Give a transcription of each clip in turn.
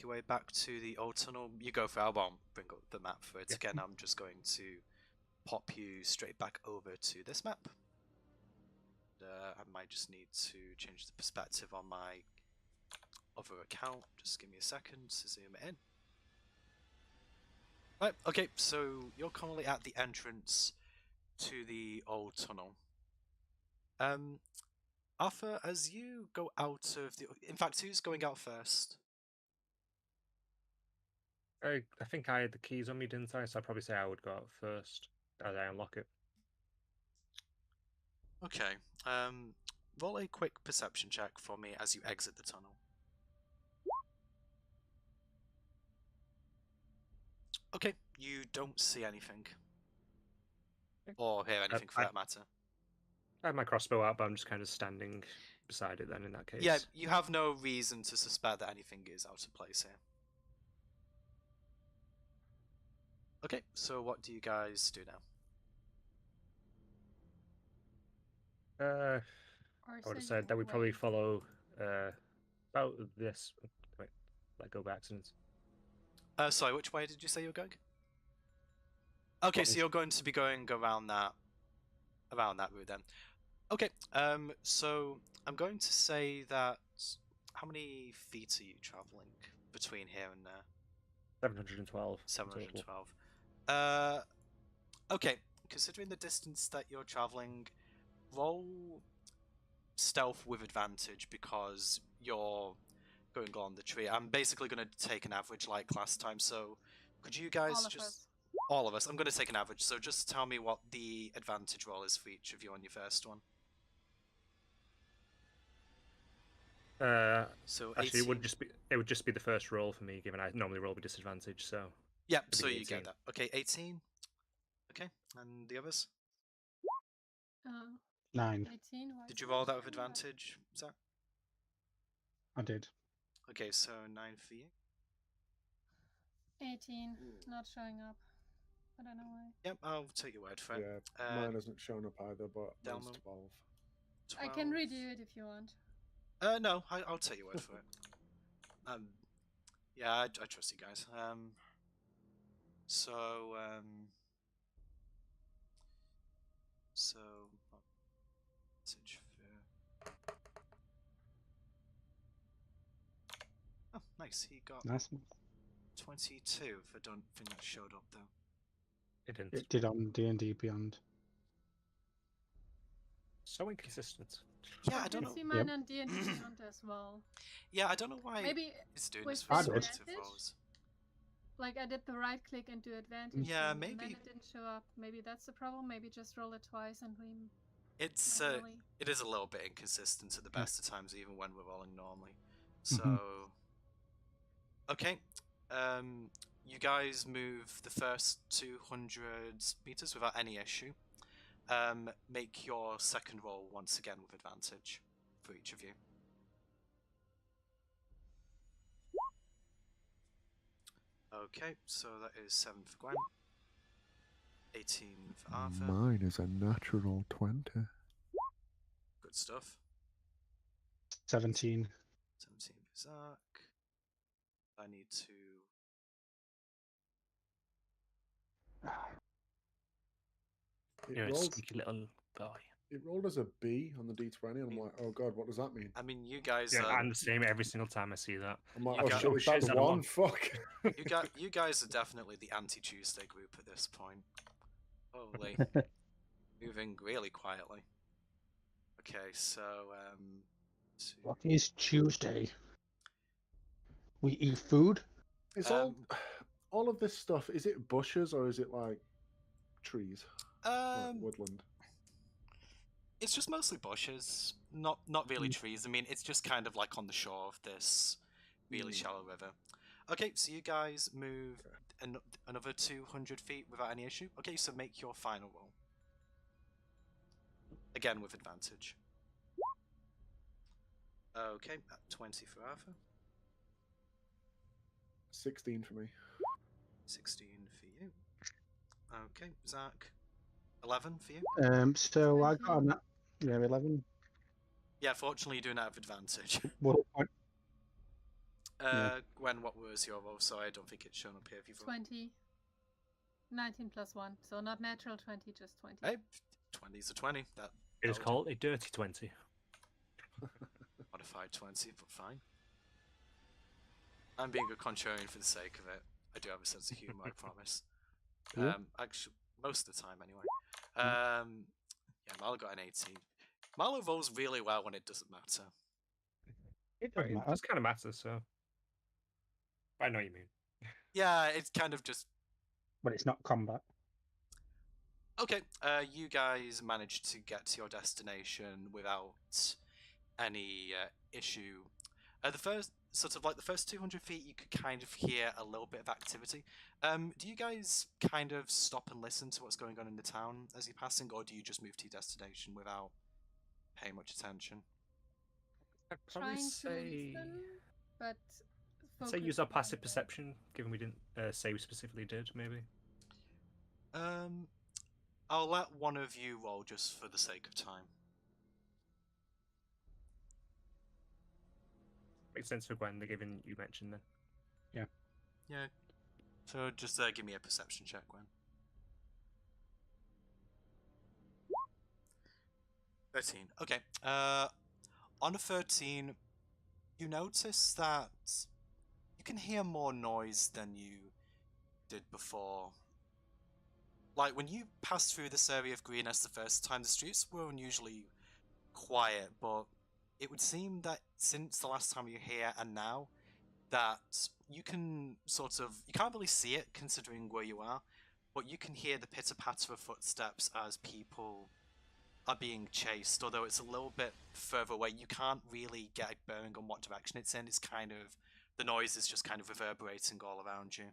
your way back to the old tunnel. You go for it. I won't bring up the map for it again. I'm just going to pop you straight back over to this map. I might just need to change the perspective on my other account. Just give me a second to zoom it in. Right, okay, so you're currently at the entrance to the old tunnel. Arthur, as you go out of the... In fact, who's going out first? I think I had the keys on me, didn't I? So I'd probably say I would go out first as I unlock it. Okay, roll a quick perception check for me as you exit the tunnel. Okay, you don't see anything. Or hear anything for that matter. I have my crossbow out, but I'm just kind of standing beside it then in that case. Yeah, you have no reason to suspect that anything is out of place here. Okay, so what do you guys do now? I would have said that we probably follow about this. Wait, let go by accident. Sorry, which way did you say you were going? Okay, so you're going to be going around that route then. Okay, so I'm going to say that... How many feet are you travelling between here and there? 712. 712. Okay, considering the distance that you're travelling, roll stealth with advantage because you're going along the tree. I'm basically going to take an average like last time, so could you guys all of us. I'm going to take an average, so just tell me what the advantage roll is for each of you on your first one. So actually, it would just be the first roll for me, given I normally roll with disadvantage. So yeah, so you get that. Okay, 18. Okay, and the others? 9. 18. Did you roll that with advantage, Zach? I did. Okay, so 9 for you. 18, not showing up. I don't know why. Yep, I'll take your word for it. Yeah, mine hasn't shown up either, but mine's 12. I can redo it if you want. No, I'll take your word for it. Yeah, I trust you guys. So message for... Oh, nice. He got 22. I don't think that showed up though. It didn't. It did on D&D Beyond. So inconsistent. Yeah, I don't know. I see mine on D&D Beyond as well. Yeah, I don't know why maybe it's doing this for sensitive rolls. Like I did the right click and do advantage. Yeah, and maybe then it didn't show up. Maybe that's the problem. Maybe just roll it twice and we. It's it is a little bit inconsistent at the best of times, even when we're rolling normally. So, okay, you guys move the first 200 meters without any issue. Make your second roll once again with advantage for each of you. Okay, so that is 7 for Gwen, 18 for Arthur. Mine is a natural 20. Good stuff. 17. 17 for Zach. I need to... You're a sneaky little boy. It rolled as a B on the D20, and I'm like, oh god, what does that mean? I mean, you guys... Yeah, I'm the same every single time I see that. I'm like, oh shit, is that the one? Fuck. You guys are definitely the anti-Tuesday group at this point. Holy. Moving really quietly. Okay, so... What is Tuesday? We eat food? Is all of this stuff, is it bushes or is it like trees? Like woodland? It's just mostly bushes, not really trees. I mean, it's just kind of like on the shore of this really shallow river. Okay, so you guys move another 200 feet without any issue. Okay, so make your final roll. Again with advantage. Okay, 20 for Arthur. 16 for me. 16 for you. Okay, Zach. 11 for you. So I got 11. Yeah, fortunately you're doing that with advantage. What point? Gwen, what was your roll? Sorry, I don't think it's shown up here. If you've 20. 19 plus 1. So not natural 20, just 20. Hey, 20's a 20. It is called a dirty 20. Modified 20, but fine. I'm being a contrarian for the sake of it. I do have a sense of humour, I promise. Actually, most of the time, anyway. Yeah, Marlo got an 18. Marlo rolls really well when it doesn't matter. It does kind of matter, so... I know what you mean. Yeah, it's kind of just... But it's not combat. Okay, you guys managed to get to your destination without any issue. The first 200 feet, you could kind of hear a little bit of activity. Do you guys kind of stop and listen to what's going on in the town as you're passing, or do you just move to your destination without paying much attention? I'd probably say... but say use our passive perception, given we didn't say we specifically did, maybe. I'll let one of you roll just for the sake of time. Makes sense for Gwen, given you mentioned then. Yeah. Yeah. So just give me a perception check, Gwen. 13. Okay. On a 13, you notice that you can hear more noise than you did before. Like, when you passed through this area of Greenest the first time, the streets were unusually quiet, but it would seem that since the last time you were here and now, that you can you can't really see it considering where you are, but you can hear the pitter-patter of footsteps as people are being chased, although it's a little bit further away. You can't really get a bearing on what direction it's in. It's kind of, the noise is just kind of reverberating all around you.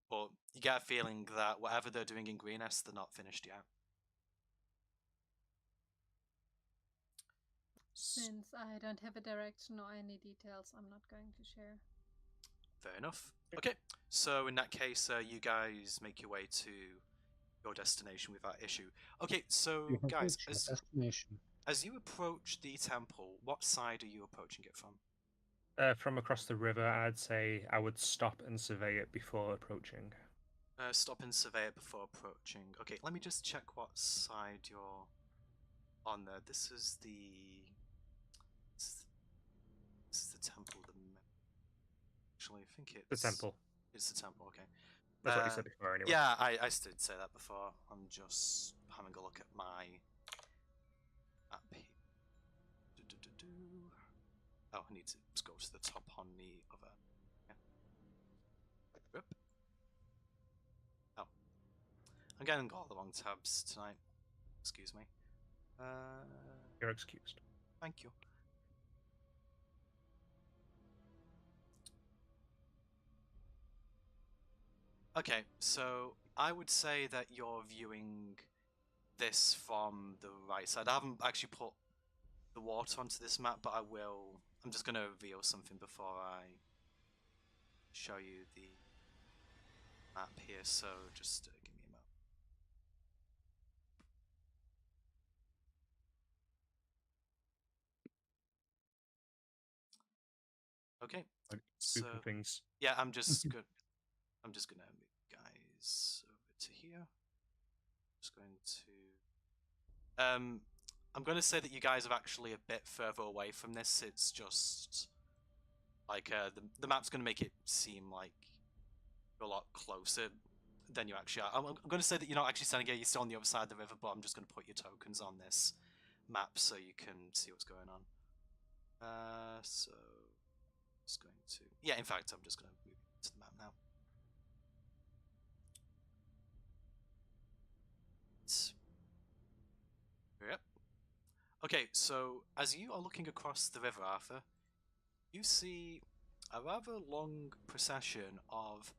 But you get a feeling that whatever they're doing in Greenest, they're not finished yet. Since I don't have a direction or any details, I'm not going to share. Fair enough. Okay, so in that case, you guys make your way to your destination without issue. Okay, so guys, as you approach the temple, what side are you approaching it from? From across the river, I'd say I would stop and survey it before approaching. Stop and survey it before approaching. Okay, let me just check what side you're on there. This is the temple. Actually, I think it's the temple. It's the temple. Okay. That's what you said before, anyway. Yeah, I did say that before. I'm just having a look at my map here. Oh, I need to go to the top on the other. Yeah. Whoop. Oh. I'm getting all the wrong tabs tonight. Excuse me. You're excused. Thank you. Okay, so I would say that you're viewing this from the right side. I haven't actually put the water onto this map, but I will. I'm just going to reveal something before I show you the map here, so just give me a moment. Okay, so things. Yeah, I'm just gonna move guys over to here. Just going to I'm going to say that you guys are actually a bit further away from this. It's just like the map's going to make it seem like you're a lot closer than you actually are. I'm going to say that you're not actually standing here. You're still on the other side of the river, but I'm just going to put your tokens on this map so you can see what's going on. So just going to in fact, I'm just going to move to the map now. Yep. Okay, so as you are looking across the river, Arthur, you see a rather long procession of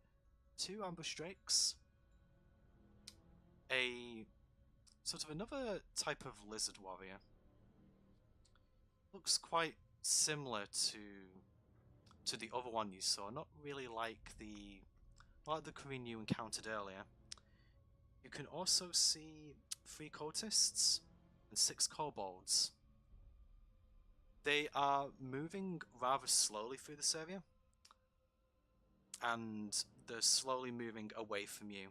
2 ambush drakes, a sort of another type of lizard warrior. Looks quite similar to the other one you saw, not really like the Korean you encountered earlier. You can also see 3 cultists and 6 kobolds. They are moving rather slowly through this area. and they're slowly moving away from you.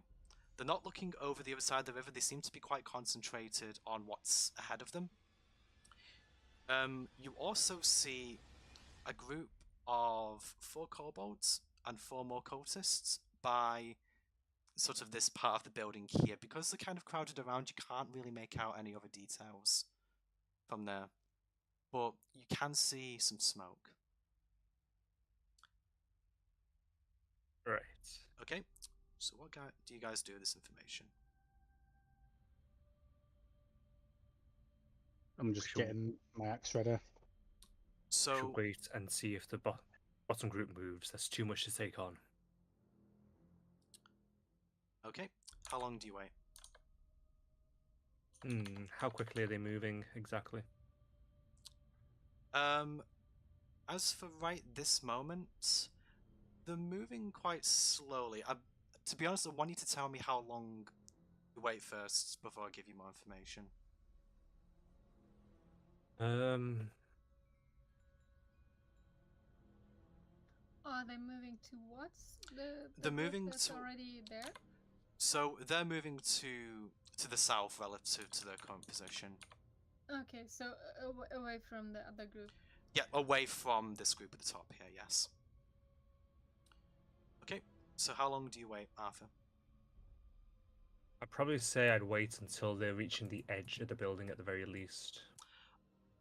They're not looking over the other side of the river. They seem to be quite concentrated on what's ahead of them. You also see a group of 4 kobolds and 4 more cultists by sort of this part of the building here. Because they're kind of crowded around, you can't really make out any other details from there. But you can see some smoke. Right. Okay, so what do you guys do with this information? I'm just getting my axe ready. So should wait and see if the bottom group moves. That's too much to take on. okay, how long do you wait? How quickly are they moving exactly? As for right this moment, they're moving quite slowly. To be honest, I want you to tell me how long you wait first before I give you more information. Are they moving towards the They're moving that's already there? So they're moving to the south relative to their current position. Okay, so away from the other group. Yeah, away from this group at the top here, yes. Okay, so how long do you wait, Arthur? I'd probably say I'd wait until they're reaching the edge of the building at the very least.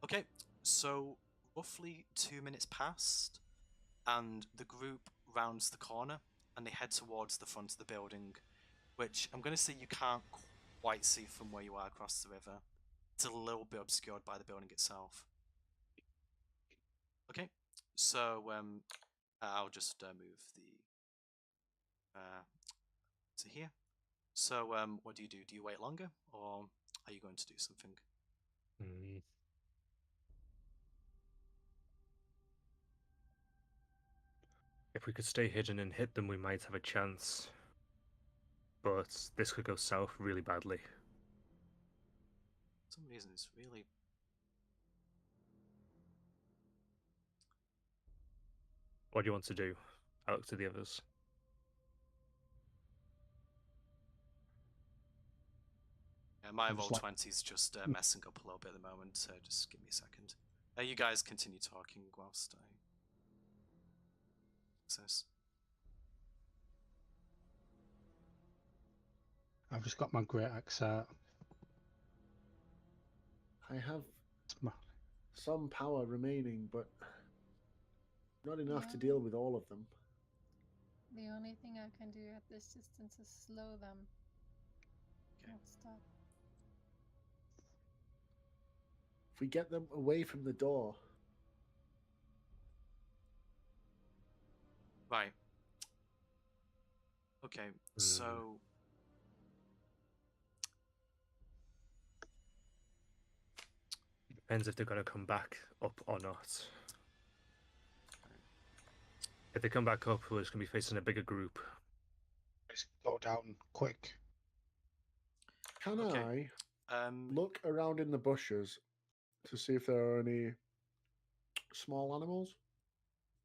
Okay, so roughly 2 minutes passed, and the group rounds the corner, and they head towards the front of the building, which I'm going to say you can't quite see from where you are across the river. It's a little bit obscured by the building itself. Okay, so I'll just move the to here. So what do? Do you wait longer, or are you going to do something? If we could stay hidden and hit them, we might have a chance. But this could go south really badly. For some reason, it's really... What do you want to do? I look to the others. Yeah, my Roll20's just messing up a little bit at the moment, so just give me a second. You guys continue talking whilst I... This. I've just got my great axe out. I have some power remaining, but not enough to deal with all of them. The only thing I can do at this distance is slow them. Okay. Not stop. If we get them away from the door. Right. Okay, so... Depends if they're going to come back up or not. If they come back up, we're just going to be facing a bigger group. Just go down quick. Can I look around in the bushes to see if there are any small animals?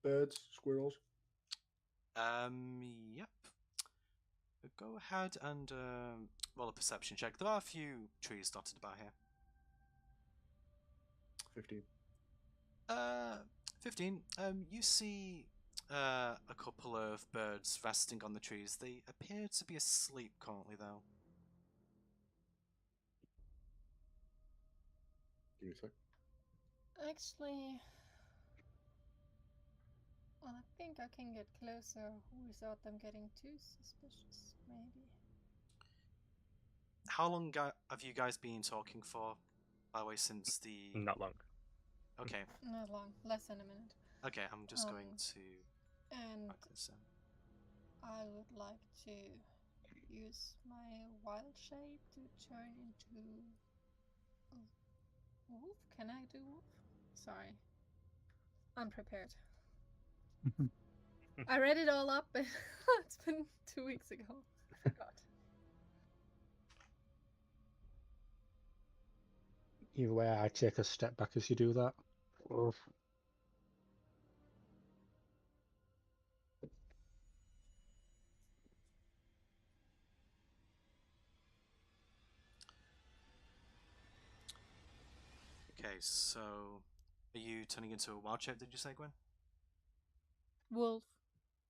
Birds, squirrels? Yep. Go ahead and roll a perception check. There are a few trees dotted about here. 15. 15. You see a couple of birds resting on the trees. They appear to be asleep currently, though. Give me a sec. Actually, well, I think I can get closer without them getting too suspicious, maybe. How long have you guys been talking for, by the way, since the... Not long. Okay. Not long, less than a minute. Okay, I'm just going to... And this in. I would like to use my wild shape to turn into a wolf. Can I do wolf? Sorry. Unprepared. I read it all up, but it's been 2 weeks ago. I forgot. Either way, I take a step back as you do that. Oof. Okay, so are you turning into a wild shape? Did you say, Gwen? Wolf.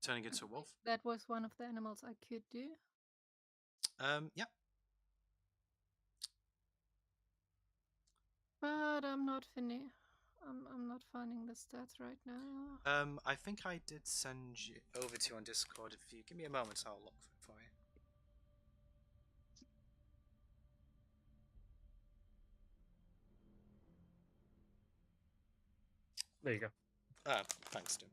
Turning into a wolf? That was one of the animals I could do. Yeah. But I'm not I'm not finding the stats right now. I think I did send you over to you on Discord. If you give me a moment, I'll look for you. There you go. Thanks, Stu.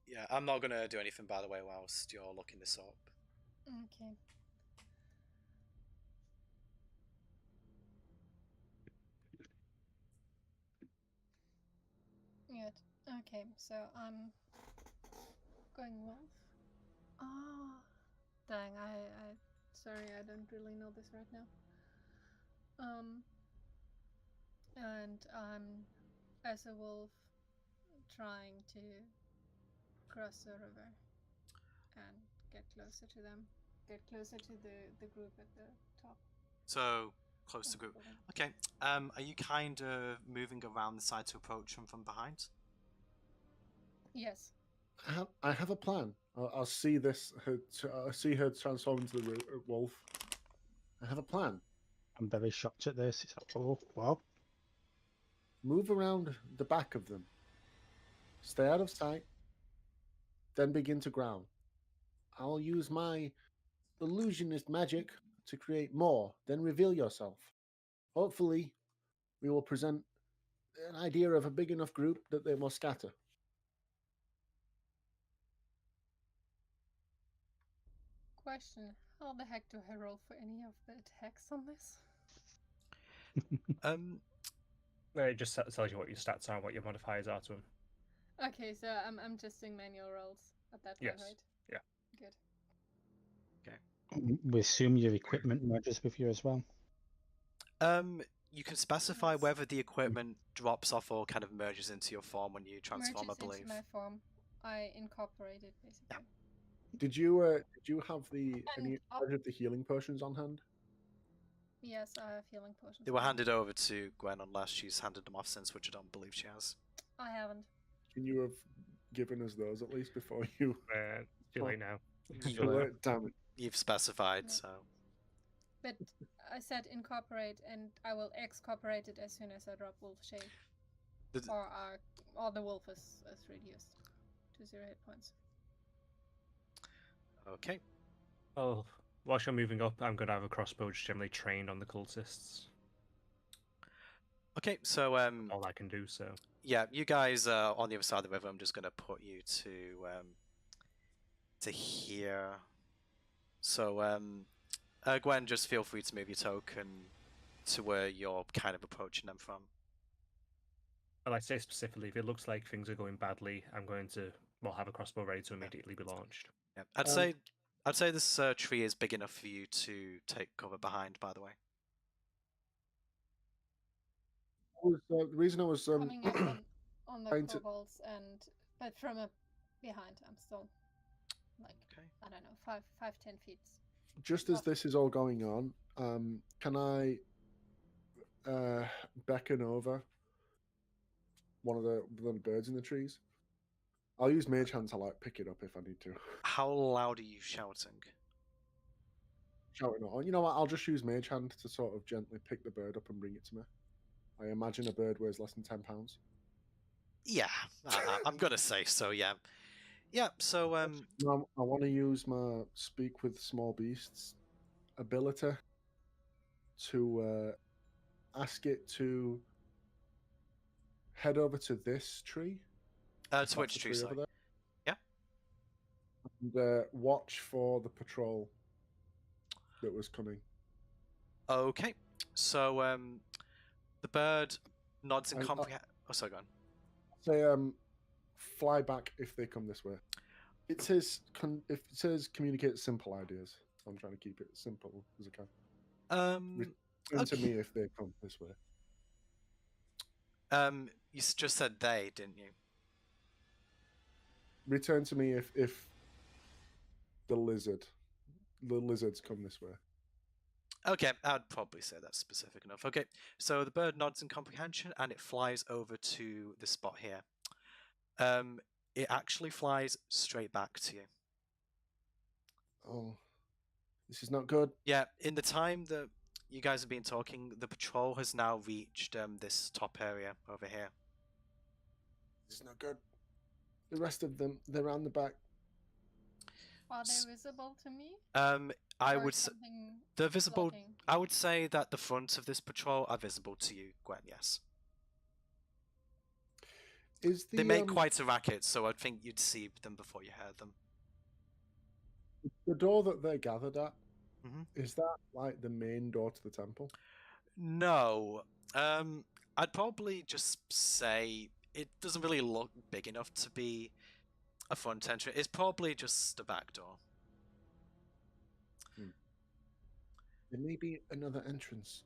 Yeah, I'm not gonna do anything, by the way, whilst you're looking this up. Okay. Good. Okay, so I'm going wolf. Oh, dang! I sorry, I don't really know this right now. And I'm as a wolf trying to cross the river and get closer to them. Get closer to the group at the top. So close to group. Okay. Are you kind of moving around the side to approach them from behind? Yes. I have a plan. I'll see this. I'll see her transform into the wolf. I have a plan. I'm very shocked at this. It's like, oh, wow. Move around the back of them. Stay out of sight. Then begin to growl. I'll use my illusionist magic to create more. Then reveal yourself. Hopefully, we will present an idea of a big enough group that they will scatter. Question: how the heck do I roll for any of the attacks on this? It just tells you what your stats are and what your modifiers are to them. Okay, so I'm just doing manual rolls at that point, Yes. right? Yeah. Good. Okay. We assume your equipment merges with you as well. You can specify whether the equipment drops off or kind of merges into your form when you transform, merges I believe. into my form. I incorporate it basically. Yeah. Did you have any of the healing potions on hand? Yes, I have healing potions. They were handed over to Gwen unless she's handed them off since, which I don't believe she has. I haven't. Can you have given us those at least before you? Too late now. Damn it. You've specified, so. But I said incorporate, and I will excorporate it as soon as I drop wolf shape. Or the wolf is reduced to 0 hit points. Okay. Well, whilst you're moving up, I'm going to have a crossbow just generally trained on the cultists. Okay, so all I can do, so. Yeah, you guys are on the other side of the river. I'm just going to put you to here. So, Gwen, just feel free to move your token to where you're kind of approaching them from. Well, I say specifically, if it looks like things are going badly, I'm going to have a crossbow ready to immediately be launched. Yeah, I'd say this tree is big enough for you to take cover behind. By the way. The reason I was coming up on the kobolds but from behind, I'm still like I don't know 5-10 feet. Just as this is all going on, can I beckon over one of the birds in the trees? I'll use Mage Hand to pick it up if I need to. How loud are you shouting? Shouting on. You know what? I'll just use Mage Hand to sort of gently pick the bird up and bring it to me. I imagine a bird weighs less than 10 pounds. Yeah, I'm gonna say so. Yeah, yeah. So I want to use my Speak with Small Beasts ability to ask it to head over to this tree. To which tree? Sorry. Yeah. And watch for the patrol that was coming. Okay, so the bird nods in comprehend. Oh, sorry, go on. Say fly back if they come this way. It says if it says communicate simple ideas. So I'm trying to keep it simple as I can. Return to me if they come this way. You just said they, didn't you? Return to me if the lizards come this way. Okay, I'd probably say that's specific enough. Okay, so the bird nods in comprehension and it flies over to the spot here. It actually flies straight back to you. Oh, this is not good. Yeah, in the time that you guys have been talking, the patrol has now reached this top area over here. This is not good. The rest of them, they're around the back. Are they visible to me? I Or would is say something they're visible. blocking? I would say that the front of this patrol are visible to you, Gwen. Yes, Is the they make quite a racket, so I think you'd see them before you heard them. the door that they're gathered at? Mhm. Is that like the main door to the temple? No, I'd probably just say it doesn't really look big enough to be a front entry. It's probably just a back door. There may be another entrance.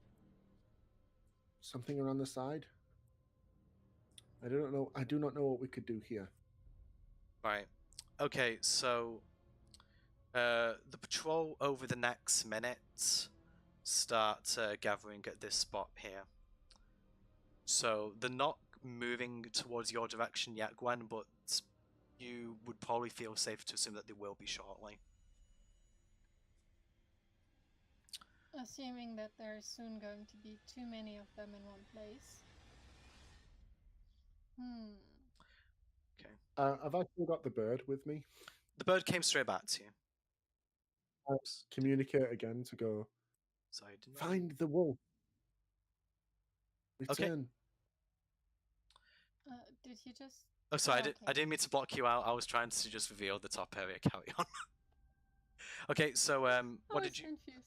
Something around the side. I don't know. I do not know what we could do here. Right. Okay, so the patrol over the next minute start gathering at this spot here. So they're not moving towards your direction yet, Gwen, but you would probably feel safe to assume that they will be shortly. Assuming that there's soon going to be too many of them in one place. Okay. Have I still got the bird with me? The bird came straight back to you. Communicate again to go. Sorry, didn't Find the wolf. Okay. Return. Did you just? Oh, sorry, okay. I didn't mean to block you out. I was trying to just reveal the top area. Carry on. Okay, so what did you? Confused.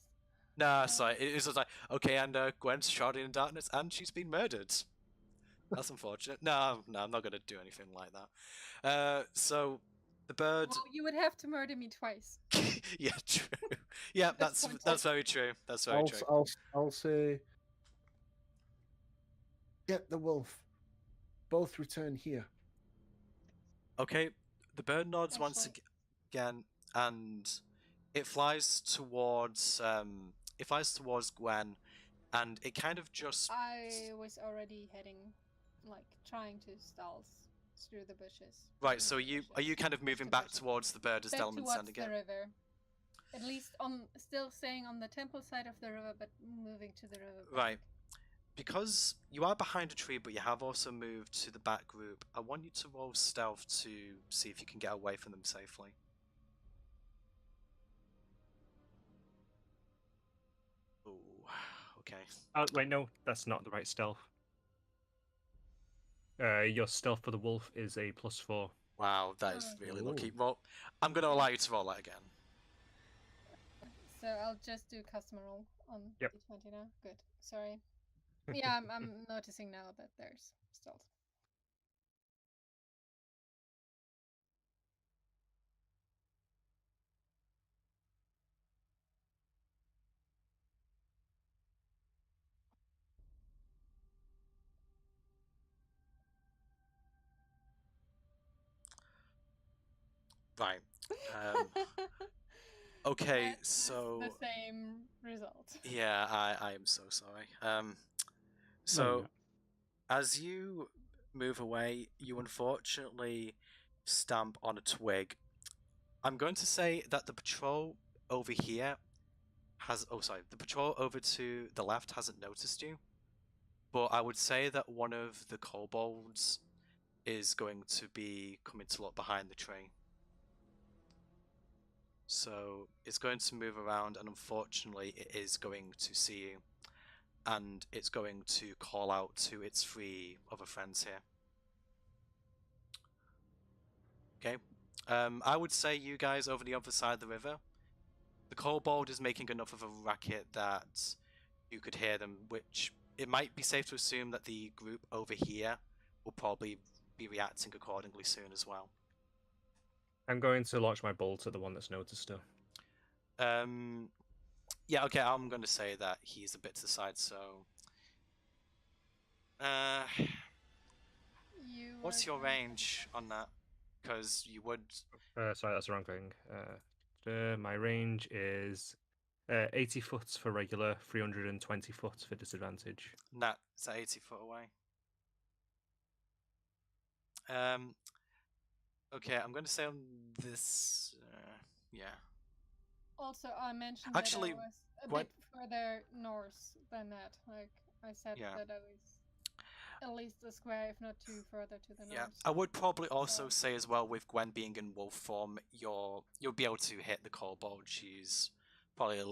Nah, sorry. It was just like, okay, and Gwen's shrouded in darkness, and she's been murdered. That's unfortunate. No, I'm not gonna do anything like that. So the bird. Well, you would have to murder me twice. Yeah, true. Yeah, that's very true. That's very true. I'll say. Get the wolf. Both return here. Okay, the bird nods once Actually- again, and it flies towards Gwen, and it kind of just. I was already heading, like, trying to stealth through the bushes. Right, so are you kind of moving back towards the bird as Back Delman's towards standing the it? river. At least still staying on the temple side of the river, but moving to the river. Right. Because you are behind a tree, but you have also moved to the back group, I want you to roll stealth to see if you can get away from them safely. Ooh, okay. Oh, wait, no, that's not the right stealth. Your stealth for the wolf is a +4. Wow, that is really lucky. Well, I'm going to allow you to roll that again. So I'll just do custom roll on Yep. D20 now. Good. Sorry. Yeah, I'm noticing now that there's stealth. Right. Okay, That's so the same result. yeah, I am so sorry. So as you move away, you unfortunately stamp on a twig. I'm going to say that the patrol over here the patrol over to the left hasn't noticed you, but I would say that one of the kobolds is going to be coming to look behind the tree. So it's going to move around, and unfortunately it is going to see you, and it's going to call out to its 3 other friends here. Okay, I would say you guys over the other side of the river, the kobold is making enough of a racket that you could hear them, which it might be safe to assume that the group over here will probably be reacting accordingly soon as well. I'm going to launch my bolt at the one that's noticed her. Yeah, okay, I'm going to say that he's a bit to the side, so... what's your range on that? Because you would... Sorry, that's the wrong thing. My range is 80 foot for regular, 320 foot for disadvantage. Nat, is that 80 foot away? Okay, I'm going to say on this. Yeah. Also, I mentioned Actually, that I was a Gwen- bit further north than that. Like, I said Yeah. that I was at least a square, if not two, further to the Yeah, north. I would probably also So- say as well, with Gwen being in wolf form, you'll be able to hit the kobold. She's probably a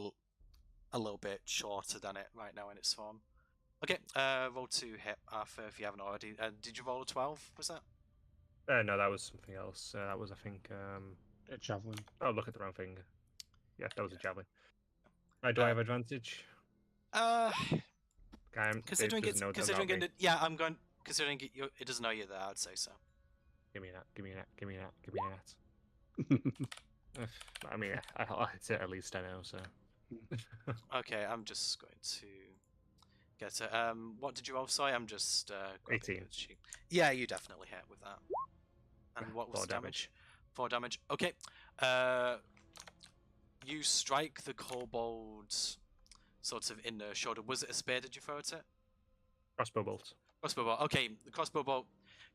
little bit shorter than it right now in its form. Okay, roll to hit Arthur if you haven't already. Did you roll a 12? Was that? No, that was something else. That was, I think. A javelin. Oh, look at the wrong thing. Yeah, that was a javelin. Do I have advantage? Considering it doesn't know considering about me. yeah, I'm going considering it doesn't know you're there. I'd say so. Give me that. Give me that. Give me that. Give me that. I mean, I'll hit it at least. I know. So. Okay, I'm just going to get it. What did you roll? Sorry, I'm just 18. the sheet. Yeah, you definitely hit with that. And what was 4 the damage? 4 damage. Okay. You strike the kobold sort of in the shoulder. Was it a spear? Did you throw at it? Crossbow bolt. Crossbow bolt. Okay, the crossbow bolt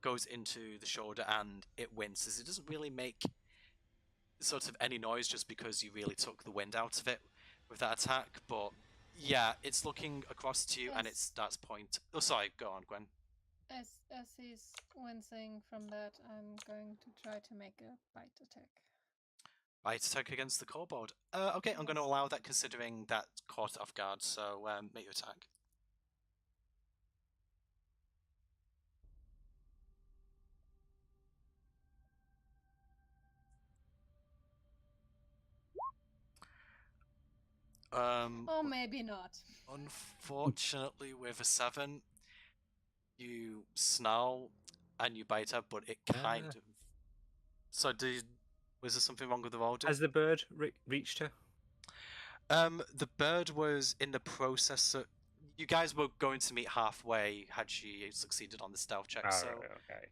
goes into the shoulder and it winces. It doesn't really make sort of any noise just because you really took the wind out of it with that attack. But yeah, it's looking across to you and it starts point. Oh, sorry. Go on, Gwen. As he's wincing from that, I'm going to try to make a bite attack. Bite attack against the kobold. Okay, I'm going to allow that considering that caught it off guard. So make your attack. Oh, maybe not. Unfortunately, with a 7, you snarl and you bite her, but it kind of. So, was there something wrong with the roll? Has the bird reached her? The bird was in the process of. You guys were going to meet halfway had she succeeded on the stealth check. So, right, okay.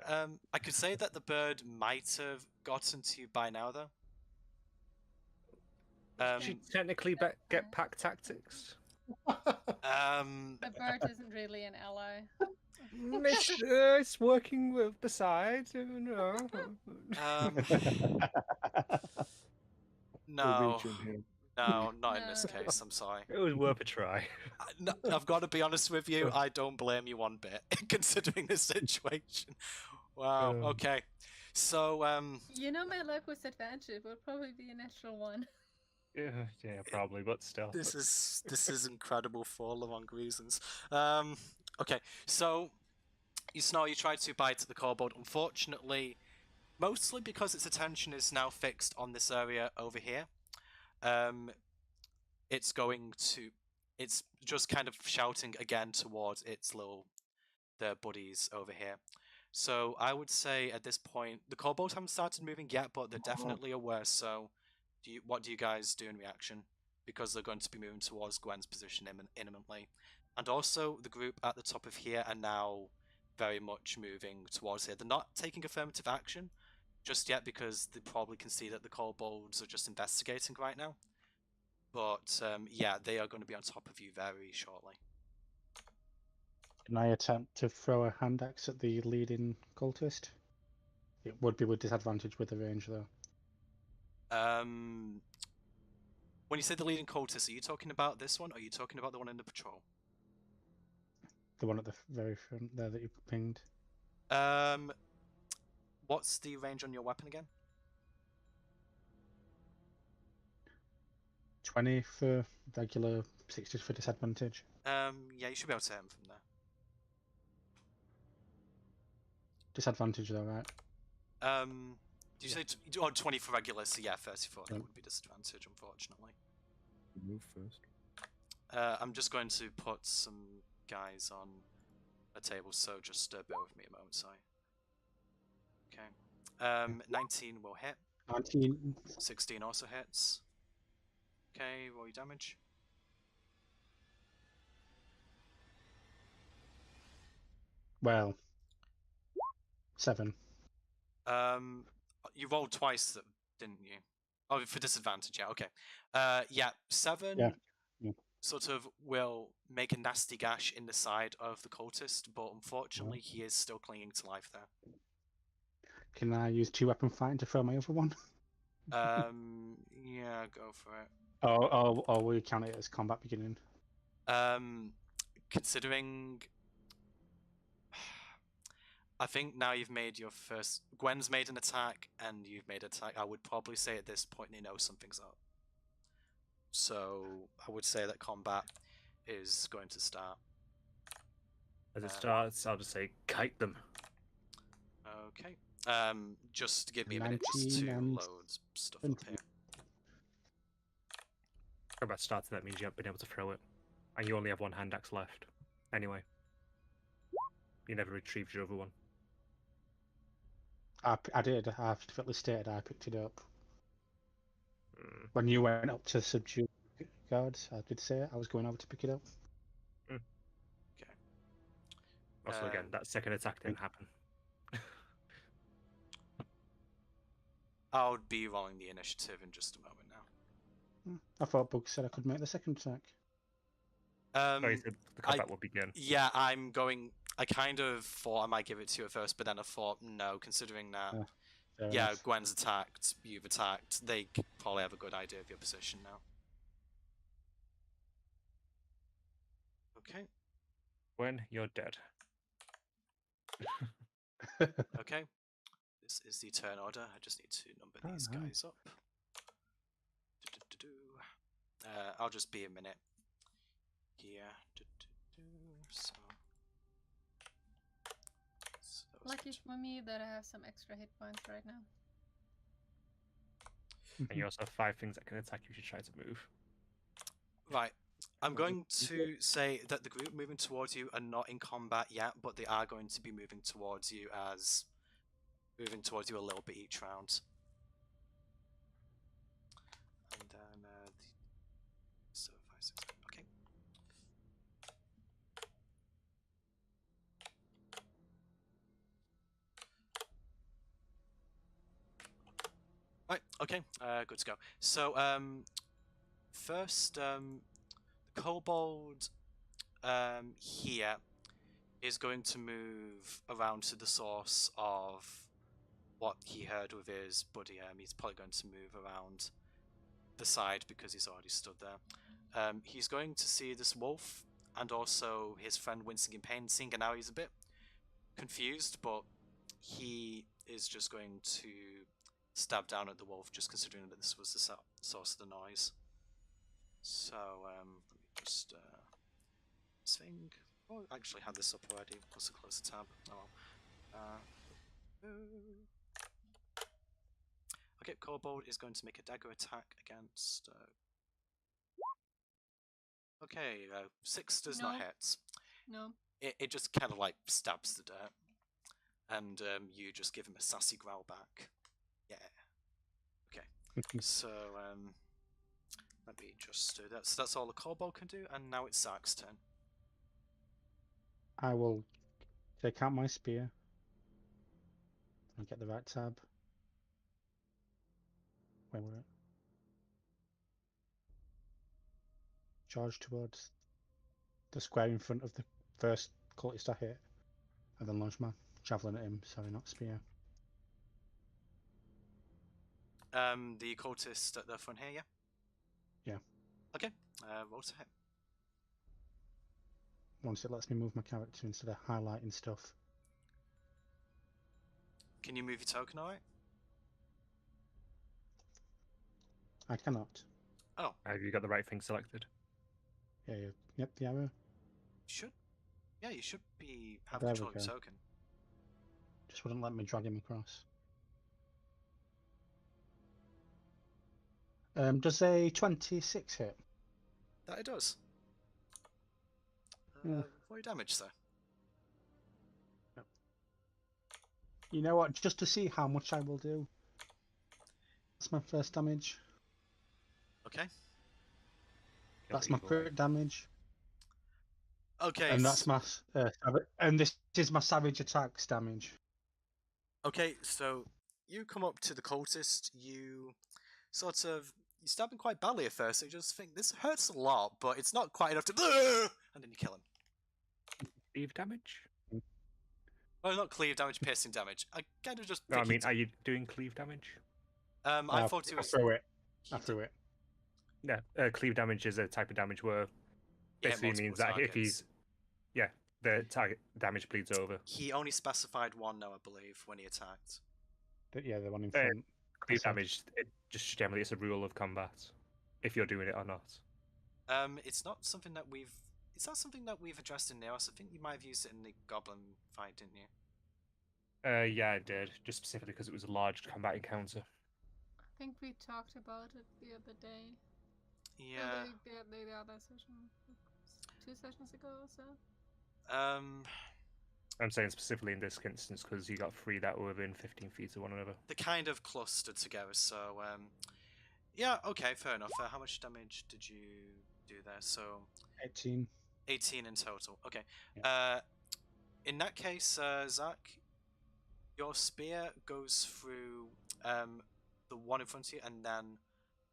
Yeah. I could say that the bird might have gotten to you by now, though. She technically get pack tactics. The bird isn't really an ally. It's working with the side, no. No, not in this case. I'm sorry. It was worth a try. I've got to be honest with you. I don't blame you one bit, considering the situation. Wow. Okay. So You know, my luck with advantage would probably be a natural one. Yeah, probably, but still. This is incredible for all the wrong reasons. Okay, so you try to bite at the kobold. Unfortunately, mostly because its attention is now fixed on this area over here. It's just kind of shouting again towards their buddies over here. So I would say at this point, the kobolds haven't started moving yet, but they're definitely aware. So, what do you guys do in reaction? Because they're going to be moving towards Gwen's position imminently, and also the group at the top of here are now very much moving towards here. They're not taking affirmative action just yet because they probably can see that the kobolds are just investigating right now. But yeah, they are going to be on top of you very shortly. Can I attempt to throw a hand axe at the leading cultist? It would be with disadvantage with the range, though. When you say the leading cultist, are you talking about this one, or are you talking about the one in the patrol? The one at the very front there that you pinged. What's the range on your weapon again? 20 for regular, 60 for disadvantage. Yeah, you should be able to hit him from there. Disadvantage though, right? Did you say 20 for regular? So yeah, 34. That would be disadvantage, unfortunately. Move first. I'm just going to put some guys on a table, so just bear with me a moment, sorry. Okay. 19 will hit. 19. 16 also hits. Okay, roll your damage. Well, 7. You rolled twice, didn't you? Oh, for disadvantage, yeah, okay. Yeah, 7 Yeah. sort of will make a nasty gash in the side of the cultist, but unfortunately he is still clinging to life there. Can I use 2-weapon fighting to throw my other one? Yeah, go for it. Or will you count it as combat beginning? Considering... I think now you've made your first... Gwen's made an attack, and you've made an attack. I would probably say at this point they know something's up. So I would say that combat is going to start. As it starts, I'll just say, kite them. Okay. Just give me a minute to load stuff up here. Combat starts, and that means you haven't been able to throw it. And you only have one hand axe left. Anyway. You never retrieved your other one. I did. I've specifically stated I picked it up. When you went up to subdue guards, I did say I was going over to pick it up. Okay. Also, again, that second attack didn't happen. I'll be rolling the initiative in just a moment now. I thought Bug said I could make the second attack. Sorry, so the combat will begin. Yeah, I kind of thought I might give it to you at first, but then I thought, no, considering that, yeah, enough. Gwen's attacked, you've attacked, they probably have a good idea of your position now. Okay. When you're dead. Okay. This is the turn order. I just need to number these guys up. I'll just be a minute here. So Lucky for me that I have some extra hit points right now. And you also have 5 things that can attack you if you try to move. Right. I'm going to say that the group moving towards you are not in combat yet, but they are going to be moving towards you a little bit each round. And then 7, 5, 6, 7. Okay. Right. Okay. Good to go. So first, the kobold here is going to move around to the source of what he heard with his buddy. He's probably going to move around the side because he's already stood there. He's going to see this wolf and also his friend wincing in pain, seeing it now. He's a bit confused, but he is just going to stab down at the wolf, just considering that this was the source of the noise. So, let me just thing. Oh, I actually had this up already. Plus a closer tab. Oh well. Okay, Kobold is going to make a dagger attack against. Okay, 6 does not hit. No. It just kind of like stabs the dirt, and you just give him a sassy growl back. Yeah. Okay. So let me just do that. So that's all the Kobold can do, and now it's Zark's turn. I will take out my spear and get the right tab. Where were it? Charge towards the square in front of the first cultist I hit, and then launch my javelin at him. Sorry, not spear. The cultist at the front here, yeah? Yeah. Okay, roll to hit. Once it lets me move my character instead of highlighting stuff. Can you move your token, alright? I cannot. Oh. Have you got the right thing selected? Yeah, yep, the arrow. Should. Yeah, you should have There control we of your go. token. Just wouldn't let me drag him across. Does a 26 hit? That it does. Yeah. What your damage, sir? You know what? Just to see how much I will do. That's my first damage. Okay. That's my crit damage. Okay. And that's my and this is my savage attacks damage. Okay, so you come up to the cultist, you sort of you stab him quite badly at first. So you just think this hurts a lot, but it's not quite enough to. And then you kill him. Cleave damage? Well, not cleave damage, piercing damage. I kind of just. No, I think mean, are you doing cleave damage? I thought it I was. threw it. he I did- threw it. Yeah, cleave damage is a type of damage where yeah, basically multiple means that if targets. he's the target damage bleeds over. He only specified one, though, I believe, when he attacked. Yeah, the one in Uh, front. Cleave said. damage, it just generally it's a rule of combat, if you're doing it or not. It's not something that we've. It's not something that we've addressed in Neos. I think you might have used it in the Goblin fight, didn't you? Yeah, I did, just specifically because it was a large combat encounter. I think we talked about it the other day. Yeah. The other session. 2 sessions ago or so. I'm saying specifically in this instance because you got 3 that were within 15 feet of one another. They kind of clustered together, so yeah, okay, fair enough. How much damage did you do there? So 18. 18 in total. Okay. Yeah. In that case, Zach, your spear goes through the one in front of you and then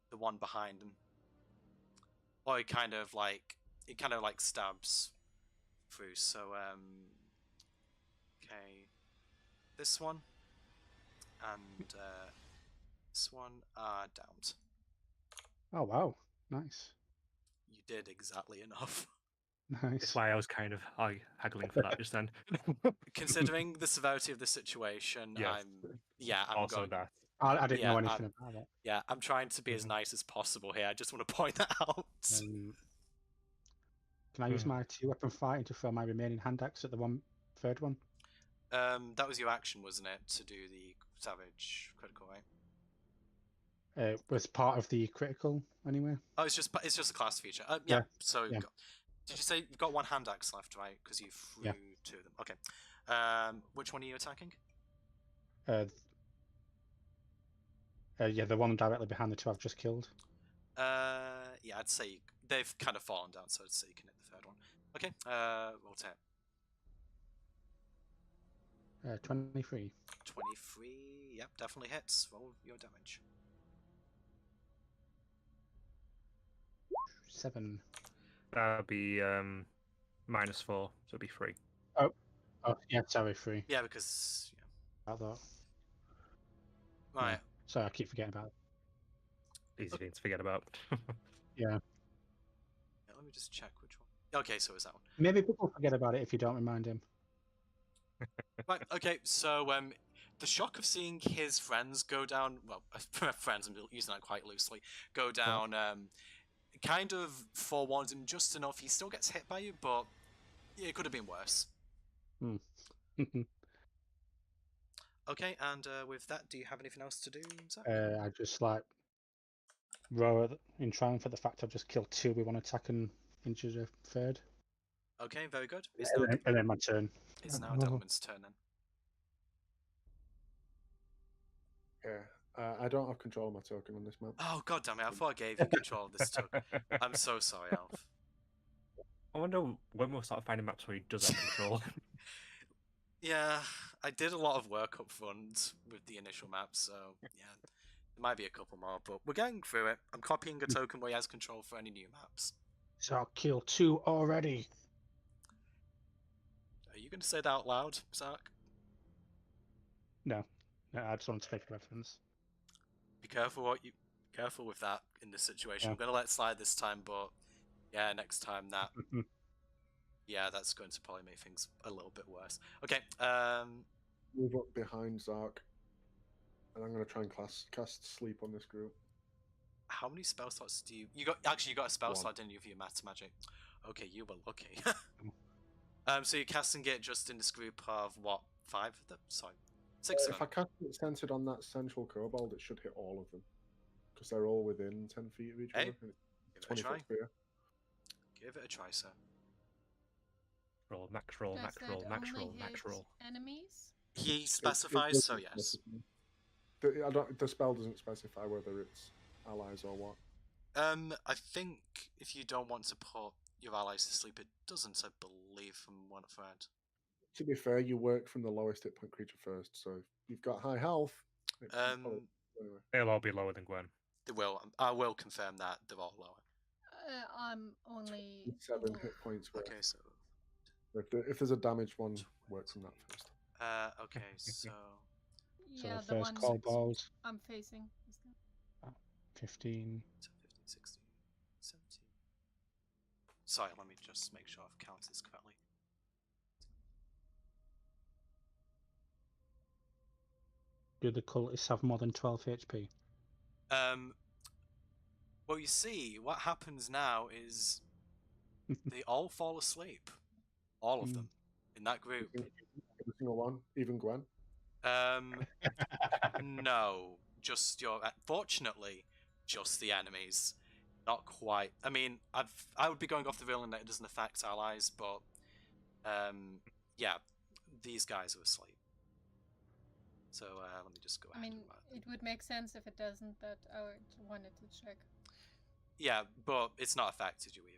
the one behind them. Or it kind of like stabs through. So okay, this one and this one are downed. Oh wow, nice, You did exactly enough. nice. That's why I was kind of haggling for that just then. Considering the severity of the situation, Yes. I'm Also going. that. I didn't know Yeah, anything about it. Yeah, I'm trying to be as nice as possible here. I just want to point that out. Can I use my 2-weapon fighting to throw my remaining hand axe at the third one? That was your action, wasn't it, to do the savage critical, right? It was part of the critical anyway. Oh, it's just a class feature. Yeah. Yeah, So yeah. did you say you've got 1 hand axe left, right? Because you threw Yeah. 2 of them. Okay. Which one are you attacking? Yeah, the one directly behind the 2 I've just killed. Yeah, I'd say they've kind of fallen down, so I'd say you can hit the third one. Okay. Roll 10. 23. 23. Yep, definitely hits. Roll your damage. 7. That'd be -4, so it'd be 3. Oh yeah, sorry, 3. Yeah, because About that. right. Sorry, I keep forgetting about it. Easy thing to forget about. Yeah. Yeah, let me just check which one. Okay, so it's that one. Maybe people forget about it if you don't remind him. Right. Okay. So the shock of seeing his friends go down. Well, friends. I'm using that quite loosely. Go down. Kind of forewarns him just enough. He still gets hit by you, but it could have been worse. Okay, and with that, do you have anything else to do, Zach? I just roar in triumph at the fact I've just killed 2 with 1 attack and injured a third. Okay, very good. And then my turn. It's now Delman's turn then. Yeah, I don't have control of my token on this map. Oh god damn it! I thought I gave you control of this token. I'm so sorry, Alf. I wonder when we'll start finding maps where he does have control. Yeah, I did a lot of work up front with the initial map, so yeah, there might be a couple more, but we're getting through it. I'm copying a token where he has control for any new maps. So I'll kill 2 already. Are you going to say that out loud, Zach? No, I just wanted to make reference. Be careful careful with that in this situation. Yeah. I'm going to let it slide this time, but yeah, next time that. Yeah, that's going to probably make things a little bit worse. Okay. Move up behind Zark, and I'm going to try and cast sleep on this group. How many spell slots do you got? Actually, you got a spell 1. slot, didn't you, for your matter magic? Okay, you were lucky. So you're casting it just in this group of what? 5 of them? Sorry, 6 of If them. I cast it centered on that central kobold, it should hit all of them, because they're all within 10 feet of each Hey, other. and it's give it a 20-foot try. sphere. Give it a try, sir. Roll, max roll, Does max that roll, max only roll, max hit roll. enemies? He It specifies, so doesn't yes. specify. The spell doesn't specify whether it's allies or what. I think if you don't want to put your allies to sleep, it doesn't, I believe, from what I've read. To be fair, you work from the lowest hit point creature first, so if you've got high health. It's probably- anyway. They'll all be lower than Gwen. I will confirm that they're all lower. I'm only 7 hit points worth. Okay, so If there's a damaged one, work from that first. okay, so So yeah, the the first one call balls, I'm facing. Is that... 15. 15, 16, 17. Sorry, let me just make sure I've counted this correctly. Do the cultists have more than 12 HP? Well, you see, what happens now is they all fall asleep. All of them in that group. Every single one, even Gwen. No, just fortunately, just the enemies. Not quite. I mean, I would be going off the ruling that it doesn't affect allies, but yeah, these guys are asleep. So let me just go ahead. I mean, it would make sense if it doesn't, but I wanted to check. Yeah, but it's not affected you either.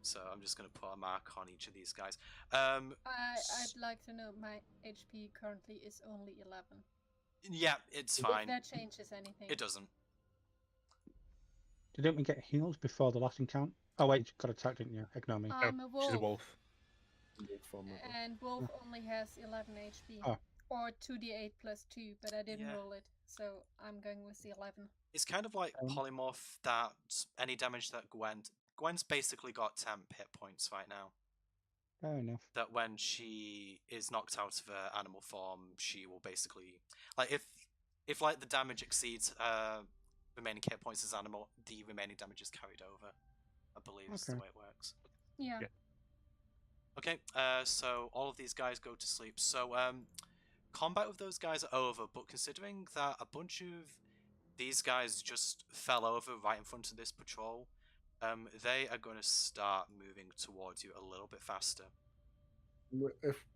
So I'm just going to put a mark on each of these guys. I'd like to know my HP currently is only 11. Yeah, it's fine. If that changes anything. It doesn't. Didn't we get healed before the last encounter? Oh wait, you got attacked, didn't you? Ignore me. I'm a wolf. She's a wolf. And wolf only has 11 HP. Oh. Or 2d8 plus 2, but I didn't roll it, so I'm going with the 11. It's kind of like polymorph that any damage that Gwen's basically got 10 hit points right now. Fair enough. That when she is knocked out of her animal form, she will basically, like, if like the damage exceeds remaining hit points as animal, the remaining damage is carried over. I believe is the way it works. Yeah. Okay, so all of these guys go to sleep. So combat with those guys are over, but considering that a bunch of these guys just fell over right in front of this patrol, they are going to start moving towards you a little bit faster.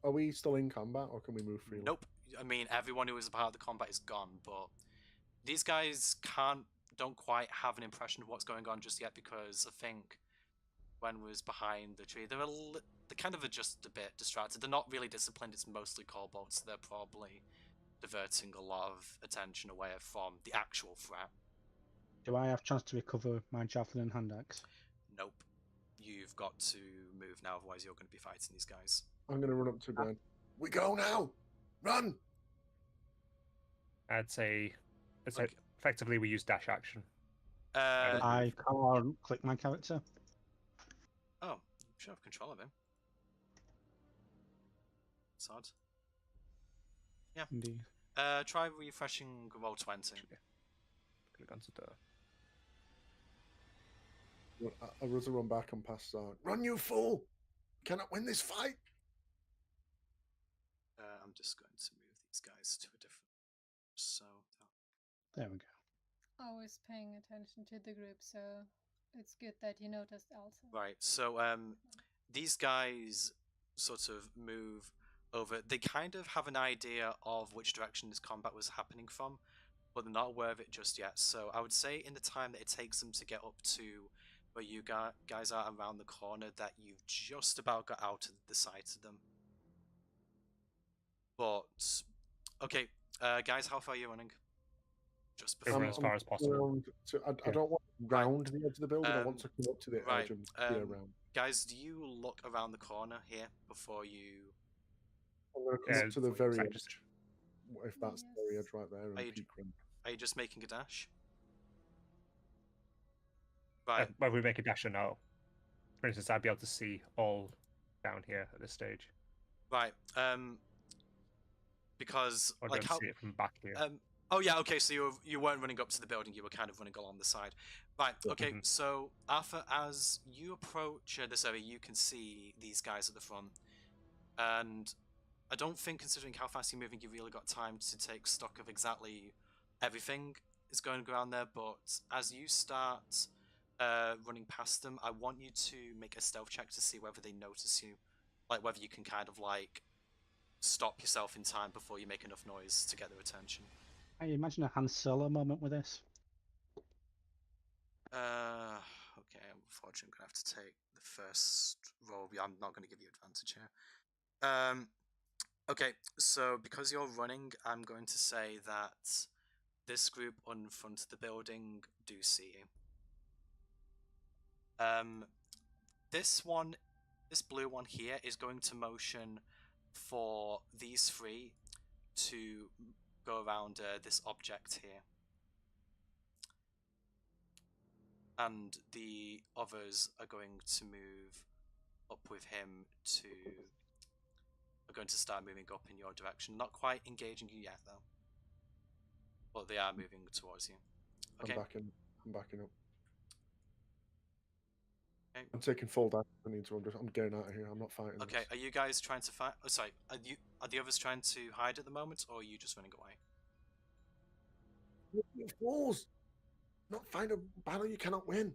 Are we still in combat, or can we move freely? Nope. I mean, everyone who was a part of the combat is gone, but these guys don't quite have an impression of what's going on just yet, because I think Gwen was behind the tree. They're kind of just a bit distracted. They're not really disciplined. It's mostly kobolds. They're probably diverting a lot of attention away from the actual threat. Do I have a chance to recover my javelin and hand axe? Nope. You've got to move now, otherwise you're going to be fighting these guys. I'm going to run up to Gwen. We go now! Run! I'd say it's Okay. effectively we use dash action. I can't click my character. Oh, you should have control of him. It's odd. Yeah. Indeed. Try refreshing roll 20. Could have gone to the... I'll run back and pass on. Run, you fool! Cannot win this fight! I'm just going to move these guys to a different... So... There we go. Always paying attention to the group, so it's good that you noticed also. Right, so these guys sort of move over. They kind of have an idea of which direction this combat was happening from, but they're not aware of it just yet. So I would say in the time that it takes them to get up to where you guys are around the corner, that you've just about got out of the sight of them. But, okay, guys, how far are you running? Just before. As far as possible. I don't want round the edge of the building. I want to come up to the right, edge and be around. Guys, do you look around the corner here before you... I'm going to come up to the very like edge. If that's the very edge right there. And Are you just making a dash? Right. Whether we make a dash or no. For instance, I'd be able to see all down here at this stage. Right. Because Or like don't how see it from back here. Oh yeah, okay. So you weren't running up to the building. You were kind of running along the side. Right. Okay. So Arthur, as you approach this area, you can see these guys at the front, and I don't think, considering how fast you're moving, you really got time to take stock of exactly everything is going around there. But as you start running past them, I want you to make a stealth check to see whether they notice you, like whether you can kind of like stop yourself in time before you make enough noise to get their attention. I imagine a Han Solo moment with this. Okay, unfortunately, I'm going to have to take the first roll. I'm not going to give you advantage here. Okay, so because you're running, I'm going to say that this group on front of the building do see you. This blue one here is going to motion for these three to go around this object here. And the others are going to move up with him are going to start moving up in your direction. Not quite engaging you yet, though. But they are moving towards you. Okay. I'm backing up. Okay. I'm taking full damage. I'm getting out of here. I'm not fighting. Okay, this. are you guys trying to fight? Oh, sorry, are the others trying to hide at the moment, or are you just running away? You fools! Not fight a battle you cannot win.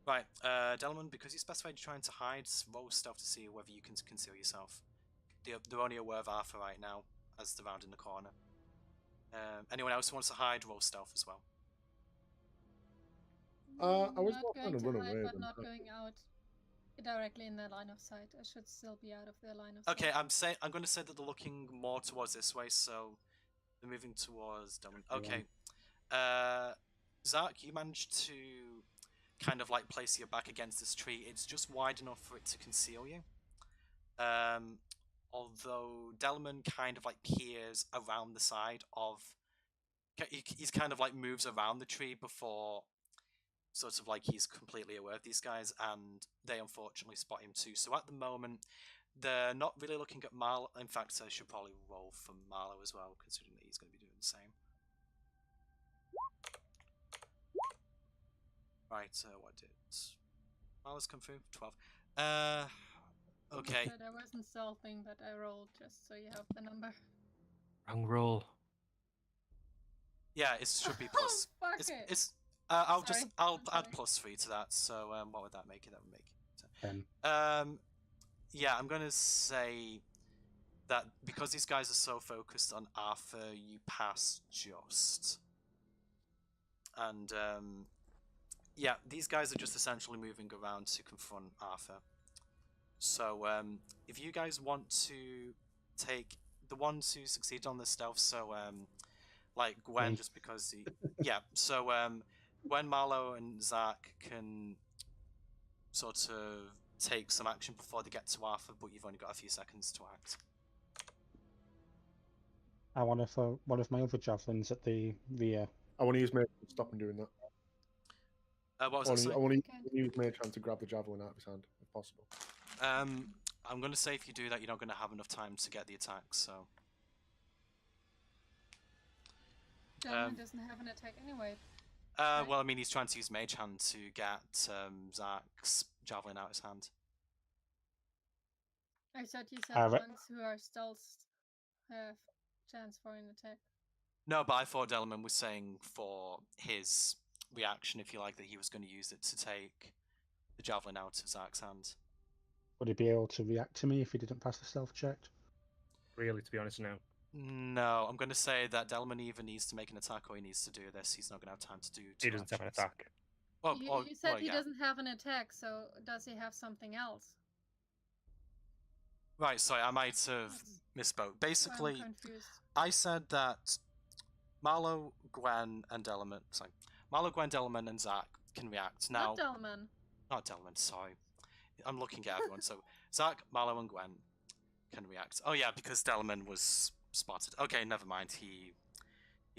Right, Delman, because you specified you're trying to hide, roll stealth to see whether you can conceal yourself. They're only aware of Arthur right now, as they're round in the corner. Anyone else who wants to hide, roll stealth as well. I was not trying going to to run hide, away. but not going out directly in their line of sight. I should still be out of their line of Okay, sight. I'm going to say that they're looking more towards this way, so they're moving towards Delman. Okay, Zark, you managed to kind of like place your back against this tree. It's just wide enough for it to conceal you. Although Delman kind of like peers around the side of, he's kind of like moves around the tree before sort of like he's completely aware of these guys, and they unfortunately spot him too. So at the moment, they're not really looking at Marlowe. In fact, I should probably roll for Marlowe as well, considering that he's going to be doing the same. Right, what did Marlowe's come through? 12. Okay. I wasn't stealthing, but I rolled just so you have the number. Wrong roll. Yeah, it should be plus. Oh, fuck it's I'll Sorry. add +3 to that. So what would that make it? That would make it 10. Yeah, I'm gonna say that because these guys are so focused on Arthur, you pass just. And yeah, these guys are just essentially moving around to confront Arthur. So if you guys want to take the ones who succeed on the stealth, so like Gwen, Me. just because yeah, so Gwen, Marlowe, and Zach can sort of take some action before they get to Arthur, but you've only got a few seconds to act. I want to throw one of my other javelins at the rear. I want to use Mage to stop him doing that. What was I that? want to use Mage Hand to grab the javelin out of his hand, if possible. I'm going to say if you do that, you're not going to have enough time to get the attack, so... Gentleman doesn't have an attack anyway. Well, I mean, he's trying to use Mage Hand to get Zach's javelin out of his hand. I thought you said the ones who are stealth have chance for an attack. No, but I thought Delman was saying for his reaction, if you like, that he was going to use it to take the javelin out of Zach's hand. Would he be able to react to me if he didn't pass the stealth check? Really, to be honest, no. No, I'm going to say that Delman either needs to make an attack or he needs to do this. He's not going to have time to do He doesn't have an attack. Well, you said he doesn't have an attack, so does he have something else? Right, sorry, I might have misspoke. Basically, I said that Marlowe, Gwen, and Delman... Sorry. Marlowe, Gwen, Delman, and Zach can react. Now, Not Delman. Not Delman, sorry. I'm looking at everyone. So, Zach, Marlowe, and Gwen can react. Oh yeah, because Delman was spotted. Okay, never mind. He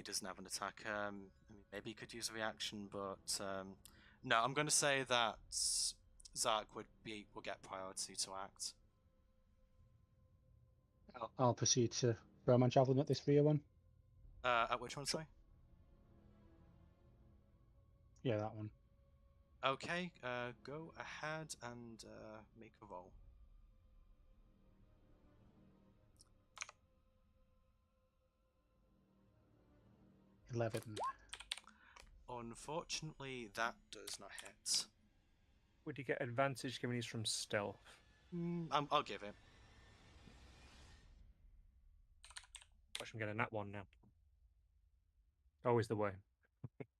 doesn't have an attack. I mean, maybe he could use a reaction, but no. I'm going to say that Zach will get priority to act. I'll proceed to throw my javelin at this rear one. At which one, sorry? Yeah, that one. Okay, go ahead and make a roll. Unfortunately, that does not hit. Would you get advantage given he's from stealth? I'll give it. Watch him get a nat 1 now. Always the way.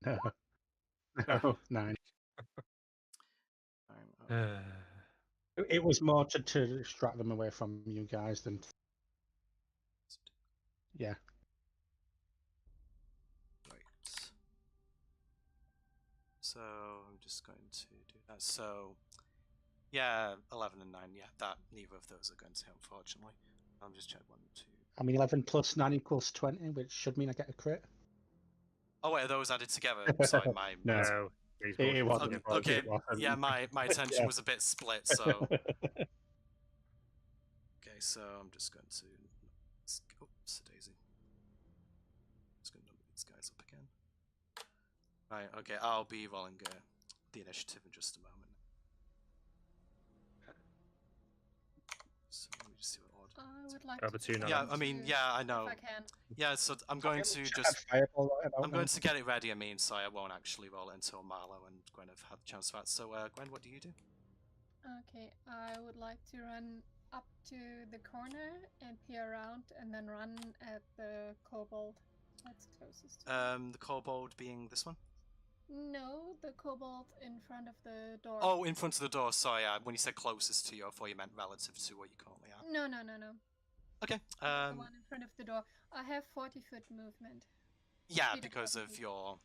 No. No, 9. It was more to distract them away from you guys than... Yeah. So I'm just going to do that. So yeah, 11 and 9. Yeah, that neither of those are going to hit, unfortunately. I'll just check 1, 2. I mean, 11 plus 9 equals 20, which should mean I get a crit. Oh wait, are those added together? Sorry, my No. He's It bullshitting wasn't. again. Okay, It wasn't. yeah, my attention Yeah. was a bit split, so okay, so I'm just going to oops, daisy. Just going to number these guys up again. Right, okay, I'll be rolling the initiative in just a moment. So let me just see what order. I would like Over to. 2 now. Yeah, I mean, yeah, I know. If I can. Yeah, so I'm going to Should just have fireball right about I'm going now. to get it ready. I mean, so I won't actually roll it until Marlo and Gwen have had a chance for that. So, Gwen, what do you do? Okay, I would like to run up to the corner and peer around, and then run at the kobold that's closest to me. The kobold being this one. No, the kobold in front of the door. Oh, in front of the door. Sorry, when you said closest to you, I thought you meant relative to where you currently are. No. Okay. The one in front of the door. I have 40-foot movement. Yeah, speed of because of 40. your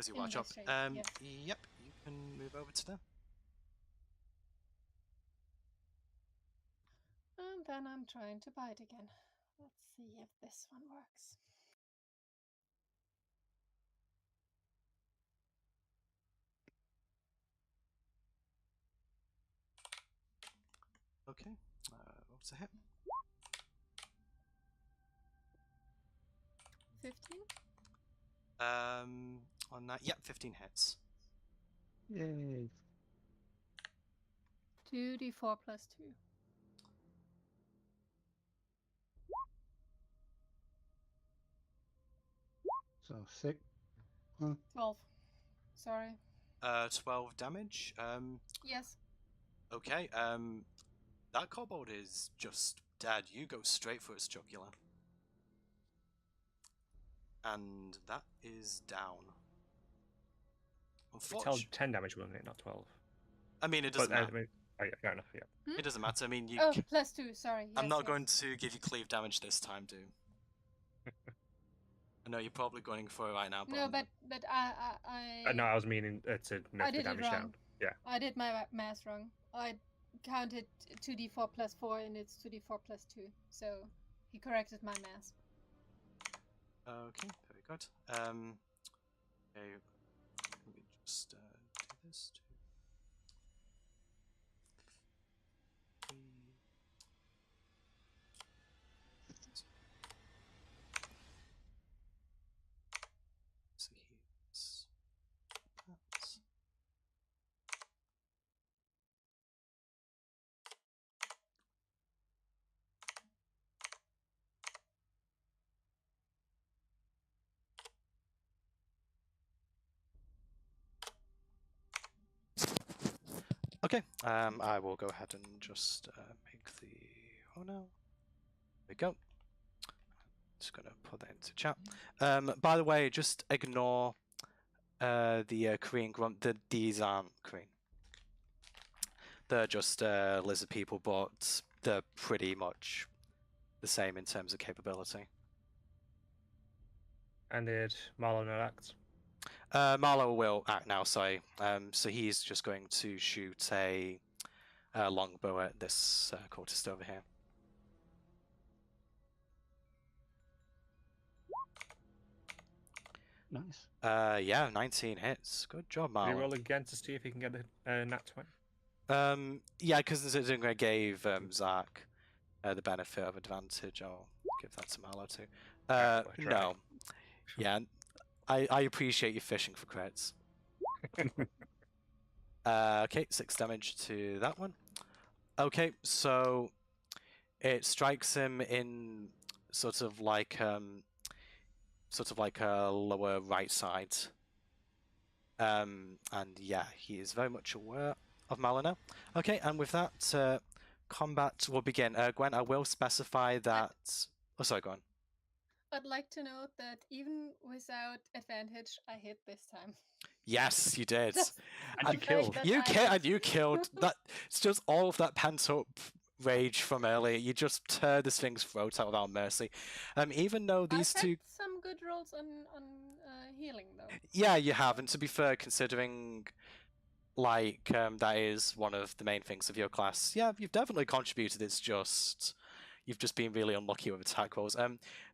In watch up. this shape, yes. Yep, you can move over to there. And then I'm trying to bite again. Let's see if this one works. Okay. What's a hit? 15? On that, yep, 15 hits. Yay. 2d4 plus 2. So 6. 12. Sorry. 12 damage. Yes. Okay. That kobold is just dead. You go straight for its jugular. And that is down. We tell Unfortunately, 10 damage, wasn't it? Not 12. I mean, it doesn't But, matter. oh, yeah, fair enough, yeah. It doesn't matter. I mean, you. Oh, plus 2, sorry. I'm yes, not yes. going to give you cleave damage this time, dude. I know you're probably going for it right now, but No, I'm but I No, I was meaning to nerf I the did it damage wrong. down. Yeah. I did my math wrong. I counted 2d4 plus 4 and it's 2d4 plus 2. So he corrected my math. Okay, very good. Okay, let me just do this. 2, 3. So he's that. Okay, I will go ahead and just make the. Oh no. There we go. Just gonna put that into chat. By the way, just ignore the Korean grunt. These aren't Korean. They're just lizard people, but they're pretty much the same in terms of capability. And did Marlon not act? Marlo will act now, sorry. So he's just going to shoot a longbow at this cultist over here. Nice. Yeah, 19 hits. Good job, Did he Marlo. roll again to see if he can get the nat 20? Yeah, because I gave Zach the benefit of advantage. I'll give that to Marlo too. Worth a try. No. Yeah, I appreciate you fishing for crits. Okay, 6 damage to that one. Okay, so it strikes him in sort of like a lower right side. And yeah, he is very much aware of Malina. Okay, and with that, combat will begin. Gwen, I will specify that. Oh, sorry, go on. I'd like to note that even without advantage, I hit this time. Yes, you did. Just And you the fact killed. that You I and hit- you killed that. It's just all of that pent up rage from earlier. You just tear this thing's throat out without mercy. Even though these I've two, had some good rolls on healing though. Yeah, you have, and to be fair, considering like that is one of the main things of your class, yeah, you've definitely contributed. It's just you've just been really unlucky with attack rolls.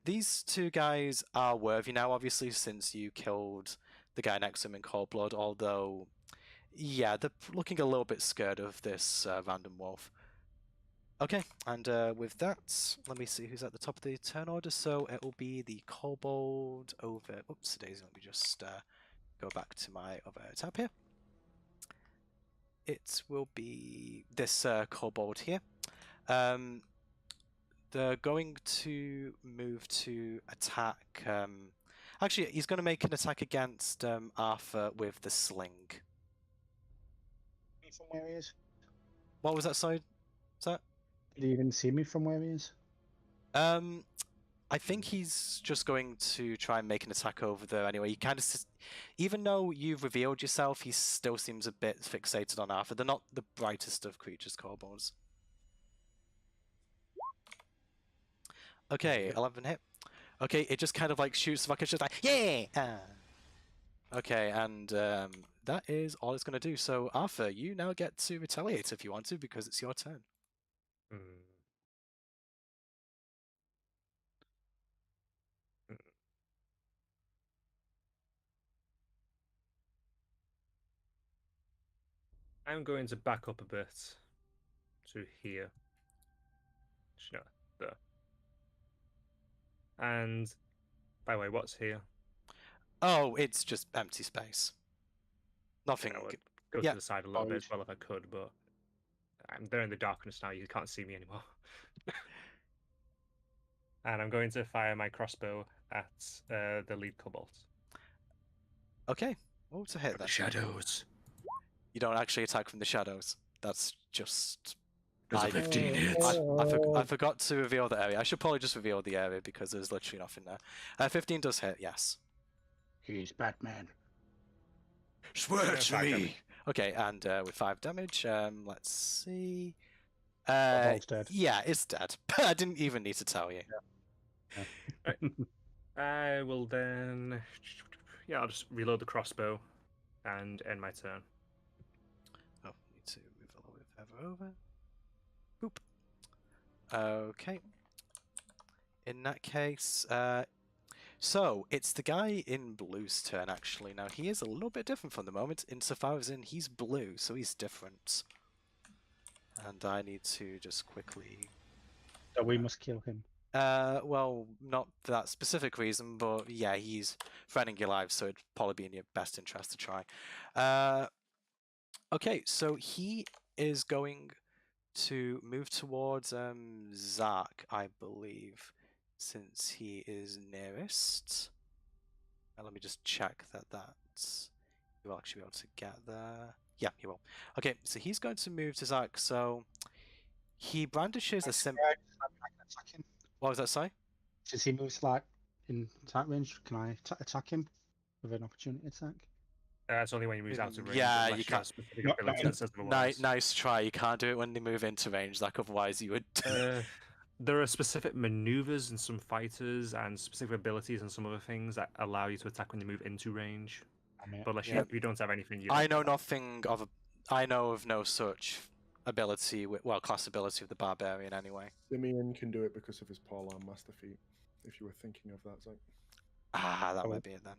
These two guys are worthy now, obviously, since you killed the guy next to him in cold blood. Although, yeah, they're looking a little bit scared of this random wolf. Okay, and with that, let me see who's at the top of the turn order. So it will be the kobold over. Oops, daisy. Let me just go back to my other tab here. It will be this kobold here. They're going to move to attack. Actually, he's going to make an attack against Arthur with the sling. From where he is? What was that side? Is that? Did he even see me from where he is? I think he's just going to try and make an attack over there anyway. He kind of, even though you've revealed yourself, he still seems a bit fixated on Arthur. They're not the brightest of creatures, kobolds. Okay, 11 hit. Okay, it just kind of like shoots the rocket, just like, yeah! Okay, and that is all it's going to do. So, Arthur, you now get to retaliate if you want to, because it's your turn. I'm going to back up a bit to here. No, there. And by the way, what's here? Oh, it's just empty space. Nothing. I would go yeah. to the side a little bit as well if I could, but I'm there in the darkness now. You can't see me anymore. And I'm going to fire my crossbow at the lead kobold. Okay. Oh, it's a hit then. Shadows. You don't actually attack from the shadows. That's just... Does a 15 hit? I forgot to reveal the area. I should probably just reveal the area because there's literally nothing there. 15 does hit, yes. He's Batman. Swear to me! Damage. Okay, and with 5 damage, let's see... Kobold's dead. Yeah, it's dead. I didn't even need to tell you. Yeah. I will then... Yeah, I'll just reload the crossbow and end my turn. Oh, need to move a little bit further over. Boop. Okay. In that case, so it's the guy in blue's turn actually. Now he is a little bit different from the moment insofar as in he's blue, so he's different. And I need to just quickly... So we must kill him. Well, not for that specific reason, but yeah, he's threatening your life, so it'd probably be in your best interest to try. Okay, so he is going to move towards Zark, I believe, since he is nearest. Let me just check that you'll actually be able to get there. Yeah, he will. Okay, so he's going to move to Zark, so he brandishes a simple... What was that, sorry? Since he moves like in attack range, can I attack him with an opportunity attack? That's only when he moves out of range. Yeah, unless you have can't. specific ability that says otherwise. Nice try. You can't do it when they move into range, like otherwise you would. There are specific maneuvers in some fighters and specific abilities and some other things that allow you to attack when they move into range. But unless you don't have anything, you I know nothing of. I know of no such ability. Well, class ability of the barbarian anyway. Simeon can do it because of his polearm master feat. If you were thinking of that, Zach. Ah, that might be it then.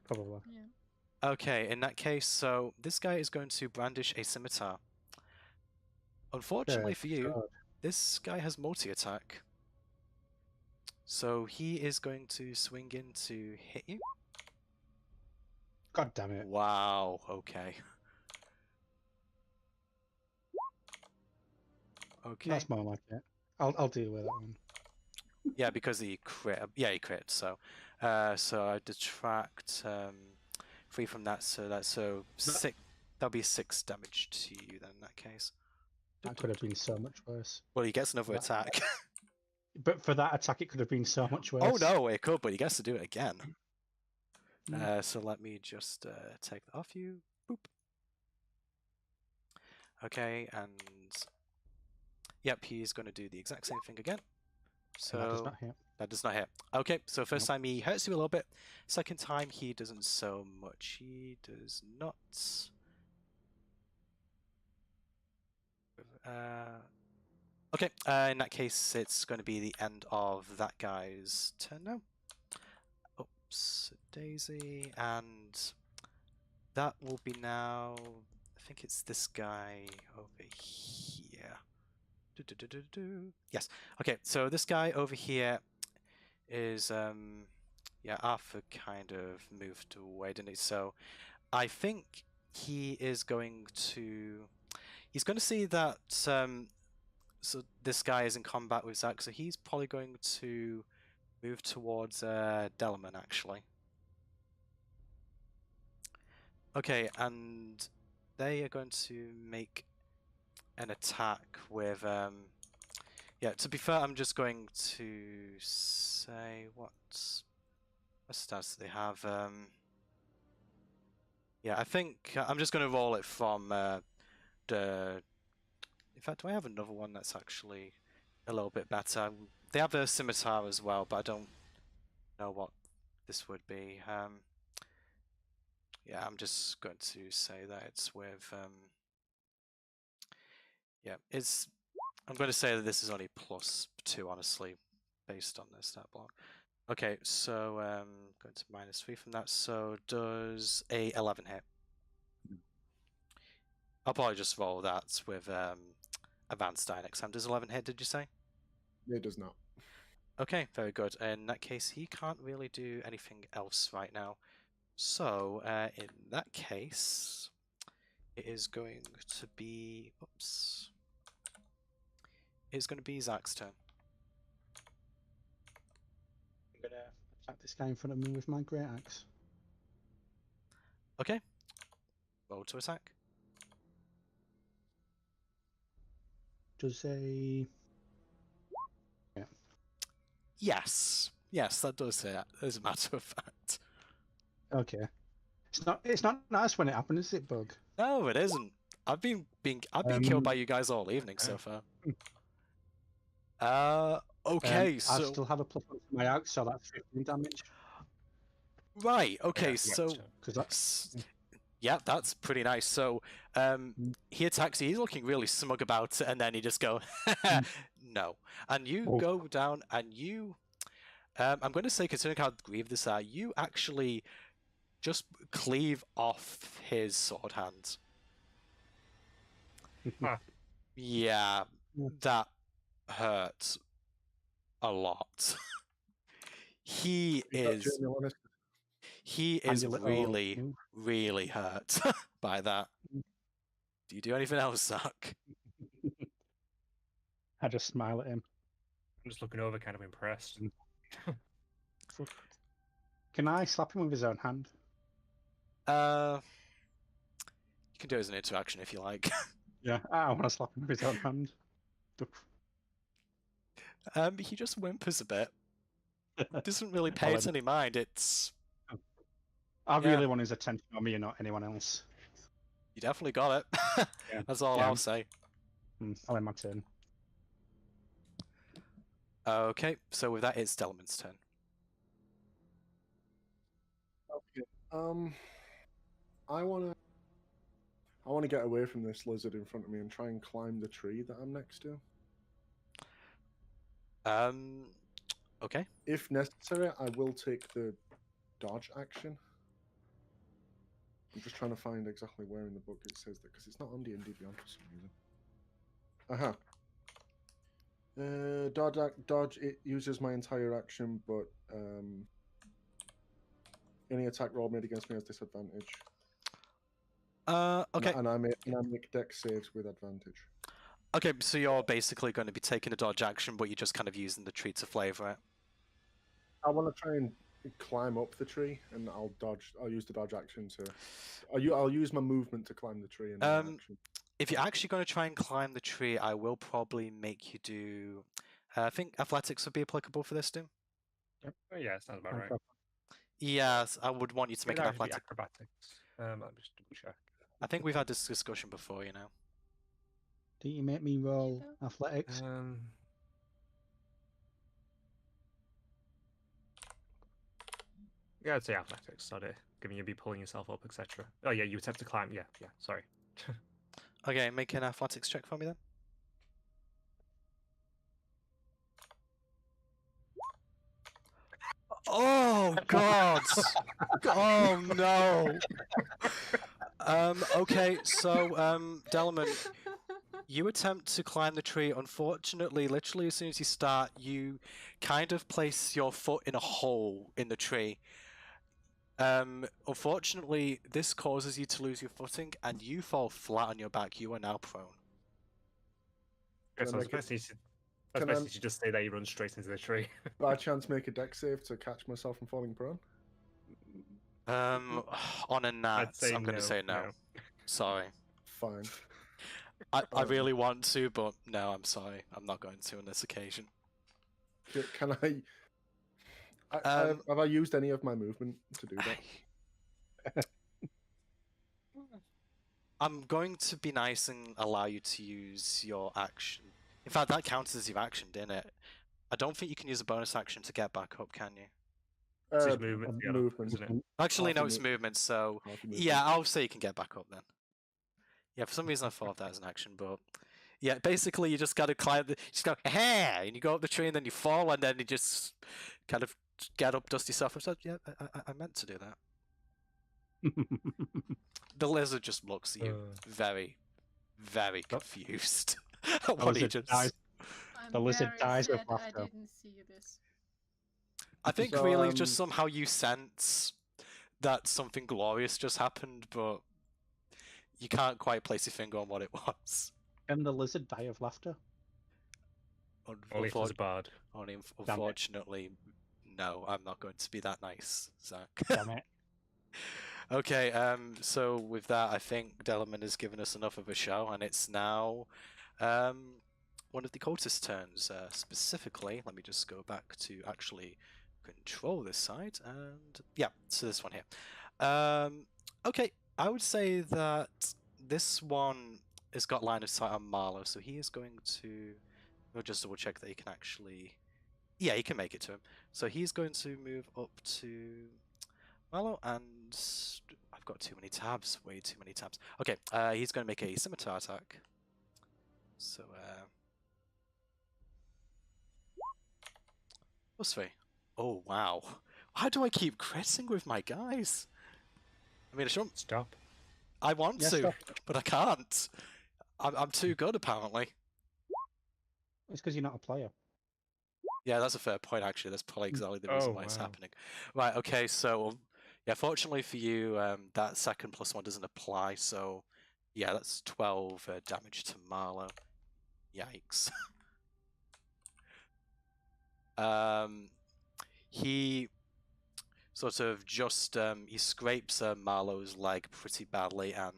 Probably. Yeah. Okay, in that case, so this guy is going to brandish a scimitar. Unfortunately for you, this guy has multi-attack. So he is going to swing in to hit you. God damn it. Wow, okay. Okay. That's more like it. I'll deal with that one. Yeah, because he crit. Yeah, he crit. So, so I detract 3 from that. So six. That'll be 6 damage to you then. In that case. That could have been so much worse. Well, he gets another attack. But for that attack, it could have been so much worse. Oh no, it could, but he gets to do it again. So let me just take that off you. Boop. Okay, and yep, he's going to do the exact same thing again. So And that does not hit. That does not hit. Okay, so first Nope. time he hurts you a little bit. Second time he doesn't so much. He does not. Okay, in that case, it's going to be the end of that guy's turn now. Oops, daisy, and that will be now. I think it's this guy over here. Yes. Okay, so this guy over here is yeah, Arthur kind of moved away, didn't he? So I think he is going to. He's going to see that. So this guy is in combat with Zach, so he's probably going to move towards Delman, actually. Okay, and they are going to make an attack with. Yeah, to be fair, I'm just going to say what stats do they have? Yeah, I think I'm just going to roll it from the. In fact, do I have another one that's actually a little bit better? They have a scimitar as well, but I don't know what this would be. Yeah, I'm just going to say that it's with. Yeah, it's. I'm going to say that this is only +2, honestly, based on the stat block. Okay, so going to -3 from that. So does a 11 hit? I'll probably just roll that with advanced die next time. Does 11 hit? Did you say? It does not. Okay, very good. In that case, he can't really do anything else right now. So in that case, it is going to be. Oops. It's going to be Zach's turn. I'm gonna attack this guy in front of me with my great axe. Okay. Roll to attack. Does a Yes. Yes, that does hit, as a matter of fact. okay? It's not nice when it happens, is it, Bug? No, it isn't. I've been killed by you guys all evening so far. Okay, I so still have a +1 for my axe, so that's 15 damage. right, okay, Yeah, so Because that's yeah, that's pretty nice. So he attacks you, he's looking really smug about it, and then he just go no. And you go down and you I'm gonna say, considering how grieved this are, you actually just cleave off his sword hand. Huh. Yeah, that hurts a lot. He is really, really hurt by that. Do you do anything else, Zach? I just smile at him. I'm just looking over, kind of impressed. Can I slap him with his own hand? You can do it as an interaction if you like. Yeah, I want to slap him with his own hand. He just whimpers a bit. Doesn't really pay it any mind. It's. I really want his attention on me and not anyone else. You definitely got it. That's all I'll say. I'll end my turn. Okay, so with that, it's Delman's turn. Okay. I wanna get away from this lizard in front of me and try and climb the tree that I'm next to. Okay. If necessary, I will take the dodge action. I'm just trying to find exactly where in the book it says that, because it's not on D&D Beyond for some reason. Dodge, it uses my entire action, but any attack roll made against me has disadvantage. Okay. And I make dex saves with advantage. Okay, so you're basically going to be taking a dodge action, but you're just kind of using the tree to flavour it. I want to try and climb up the tree, and I'll use the dodge action to. I'll use my movement to climb the tree. And if you're actually going to try and climb the tree, I will probably make you do. I think athletics would be applicable for this, Doom. Yep. Oh, yeah, sounds about right. Yes, I would want you to make an acrobatics. I'll just double check. I think we've had this discussion before, you know. Didn't you make me roll athletics? Yeah, I'd say athletics. Sod it. Given you'd be pulling yourself up, etc. Oh yeah, you attempt to climb. Yeah, sorry. Okay, make an athletics check for me then. Oh God! Oh no! Okay, so Delman, you attempt to climb the tree. Unfortunately, literally as soon as you start, you kind of place your foot in a hole in the tree. Unfortunately, this causes you to lose your footing, and you fall flat on your back. You are now prone. Okay, so I was make it- basically you just stay there, you run straight into the tree. By chance, make a dex save to catch myself from falling prone. On a nat, I'd say I'm going to say no. Sorry. Fine. I really want to, but no, I'm sorry. I'm not going to on this occasion. Can have I used any of my movement to do that? I'm going to be nice and allow you to use your action. In fact, that counts as your action, didn't it? I don't think you can use a bonus action to get back up, can you? It's movement, isn't it? Actually, no, it's movement, so... Yeah, I'll say you can get back up then. Yeah, for some reason I thought of that as an action, but... Yeah, basically you just gotta climb the... You just go, hey! And you go up the tree and then you fall and then you just kind of get up, dust yourself. I said, yeah, I meant to do that. The lizard just looks at you very, very confused. What he just... I'm The lizard very dies with sad laughter. I didn't see this. I think So, really just somehow you sense that something glorious just happened, but you can't quite place your finger on what it was. Can the lizard die of laughter? Only if there's a bard. Unfortunately, no, I'm not going to be that nice, Zach. Damn it. Okay, so with that, I think Delman has given us enough of a show, and it's now one of the cultists' turns. Specifically, let me just go back to actually control this side, and yeah, so this one here. Okay, I would say that this one has got line of sight on Marlowe, so he is going to... We'll just double check that he can actually... Yeah, he can make it to him. So he's going to move up to Marlowe, and I've got too many tabs, way too many tabs. Okay, he's going to make a scimitar attack. So, +3. Oh, wow. How do I keep critting with my guys? I mean, I shouldn't... Stop. I want to, stop. but I can't. I'm too good, apparently. It's because you're not a player. Yeah, that's a fair point, actually. That's probably exactly the reason why it's happening. Right, okay, so... Yeah, fortunately for you, that second +1 doesn't apply, so... Yeah, that's 12 damage to Marlowe. Yikes. He sort of just he scrapes Marlowe's leg pretty badly, and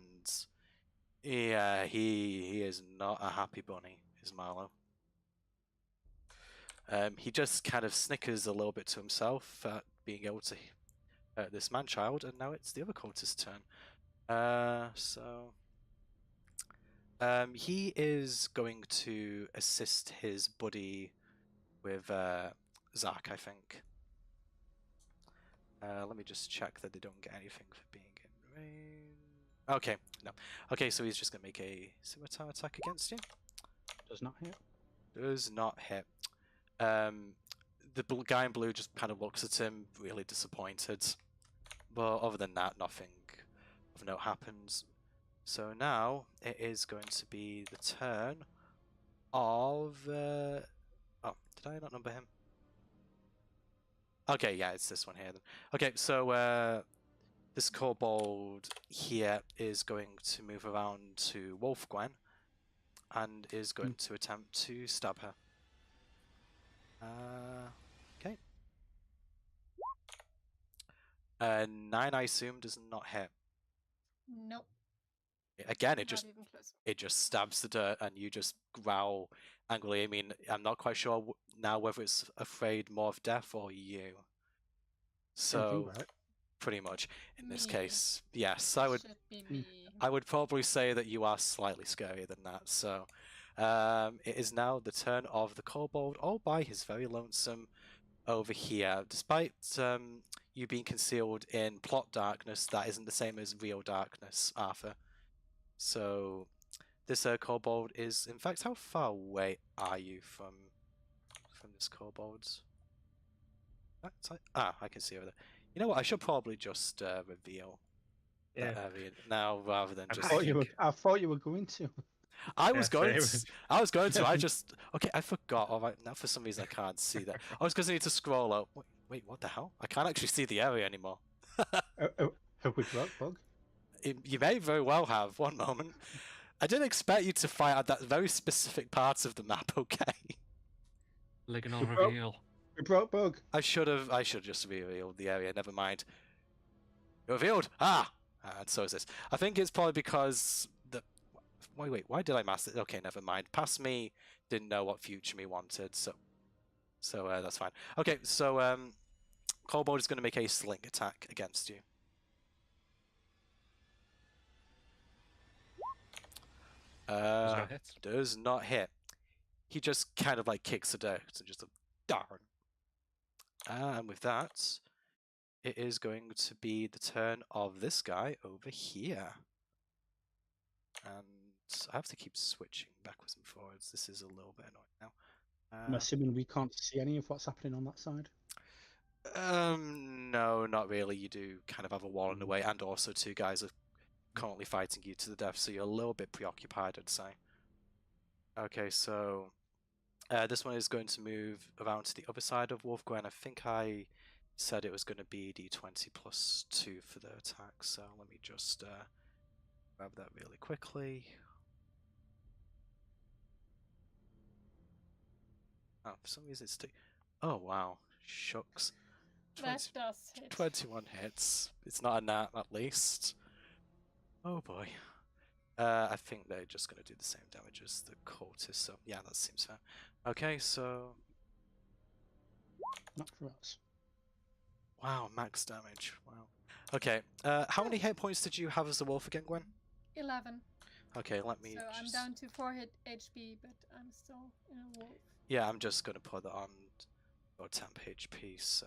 yeah, he is not a happy bunny, is Marlowe. He just kind of snickers a little bit to himself at being able to hurt this man-child, and now it's the other cultist's turn. He is going to assist his buddy with Zach, I think. Let me just check that they don't get anything for being in range. Okay, no. Okay, so he's just going to make a scimitar attack against you. Does not hit. Does not hit. The guy in blue just kind of looks at him, really disappointed. But other than that, nothing of note happens. So now it is going to be the turn of... Oh, did I not number him? Okay, yeah, it's this one here then. Okay, so this kobold here is going to move around to Wolfgwen and is going to attempt to stab her. Okay. 9, I assume, does not hit. Nope. Again, Not even close. it just stabs the dirt, and you just growl angrily. I mean, I'm not quite sure now whether it's afraid more of death or you. So, pretty much in this case, yes, I would. Should be me. I would probably say that you are slightly scarier than that. So, it is now the turn of the kobold, all by his very lonesome, over here. Despite you being concealed in plot darkness, that isn't the same as real darkness, Arthur. So this kobold is, in fact, how far away are you from this kobold? I can see over there. You know what? I should probably just reveal that area now rather than just. I thought you were going to. I was going same. to. I was going to. I just. Okay, I forgot. All right, now for some reason I can't see that. I was going to need to scroll up. Wait, what the hell? I can't actually see the area anymore. Have we got bug? You may very well have. One moment. I didn't expect you to find out that very specific part of the map. Okay. Ligonal reveal. We brought bug. I should have just revealed the area. Never mind. Revealed. And so is this. I think it's probably because the. Wait. Why did I master it? Okay, never mind. Past me didn't know what future me wanted, so that's fine. Okay, so Kobold is going to make a sling attack against you. Does not hit. He just kind of like kicks the dirt and just darn. And with that, it is going to be the turn of this guy over here. And I have to keep switching backwards and forwards. This is a little bit annoying now. I'm assuming we can't see any of what's happening on that side. No, not really. You do kind of have a wall in the way, and also two guys are currently fighting you to the death, so you're a little bit preoccupied, I'd say. Okay, so this one is going to move around to the other side of Wolfgren. I think I said it was going to be d20 plus 2 for the attack, so let me just grab that really quickly. Oh, for some reason it's oh wow, shucks. That does hit. 21 hits. It's not a nat, at least. Oh boy. I think they're just going to do the same damage as the cultist, so yeah, that seems fair. Okay, so... Not for us. Wow, max damage. Wow. Okay, how many hit points did you have as a wolf again, Gwen? 11. Okay, let me So I'm down to 4 HP, but I'm still in a wolf. Yeah, I'm just going to put that on for temp HP, so...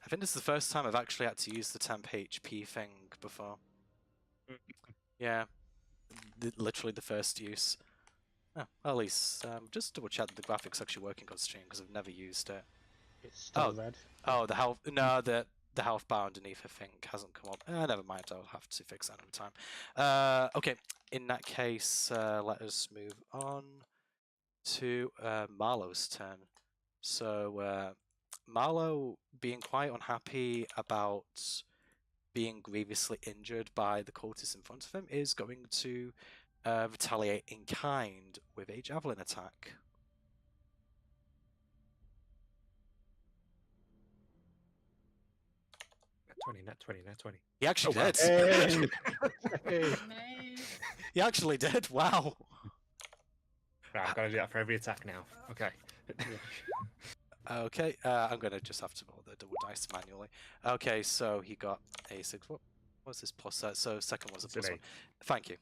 I think this is the first time I've actually had to use the temp HP thing before. Yeah, literally the first use. Oh, at least just double check that the graphics actually working on stream because I've never used it. It's still red. Oh, the health. No, the health bar underneath I think hasn't come up. Never mind. I'll have to fix that another time. Okay. In that case, let us move on to Marlowe's turn. So Marlowe, being quite unhappy about being grievously injured by the cultists in front of him, is going to retaliate in kind with a javelin attack. Net 20. He actually did. Hey. Nice. He actually did. Wow. Right, I've got to do that for every attack now. Okay. Okay, I'm going to just have to roll the double dice manually. Okay, so he got a 6. What was this plus? So second was a plus 1. Thank you.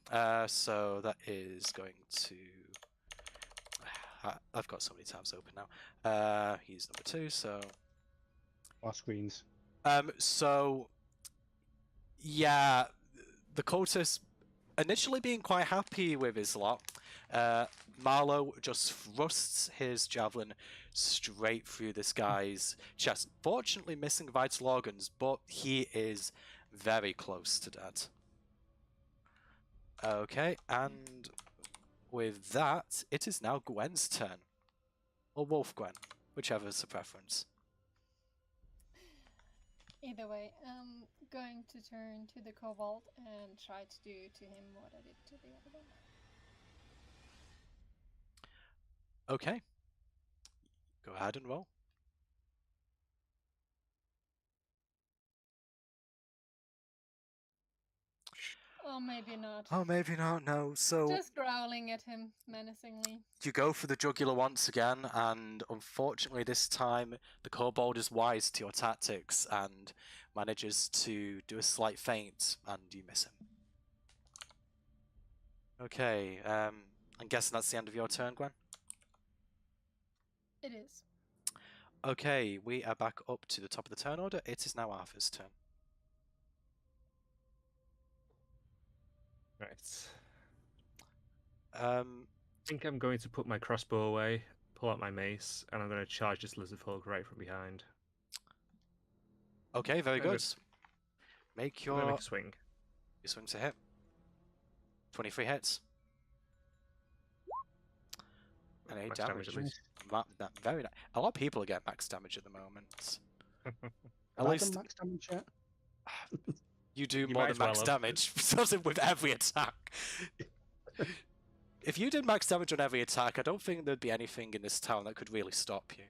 So that is going to... I've got so many tabs open now. He's number 2, so... Our screens. So... Yeah, the cultist initially being quite happy with his lot, Marlowe just thrusts his javelin straight through this guy's chest. Fortunately missing vital organs, but he is very close to dead. Okay, and with that, it is now Gwen's turn. Or Wolf Gwen, whichever is the preference. Either way, I'm going to turn to the kobold and try to do to him what I did to the other one. Okay. Go ahead and roll. Oh, maybe not. Oh, maybe not, no. So Just growling at him menacingly. you go for the jugular once again, and unfortunately this time the kobold is wise to your tactics and manages to do a slight feint, and you miss him. Okay, I'm guessing that's the end of your turn, Gwen? It is. Okay, we are back up to the top of the turn order. It is now Arthur's turn. Right. Um, I think I'm going to put my crossbow away, pull out my mace, and I'm going to charge this lizard folk right from behind. okay, very Very good. good. Make I'm going to your make a swing. swing to hit. 23 hits. And 8 Max damage. damage at least. Very nice. A lot of people are getting max damage at the moment. Have At I least done max damage yet? you do You more might than as well max have. damage sort of with every attack. If you did max damage on every attack, I don't think there'd be anything in this town that could really stop you.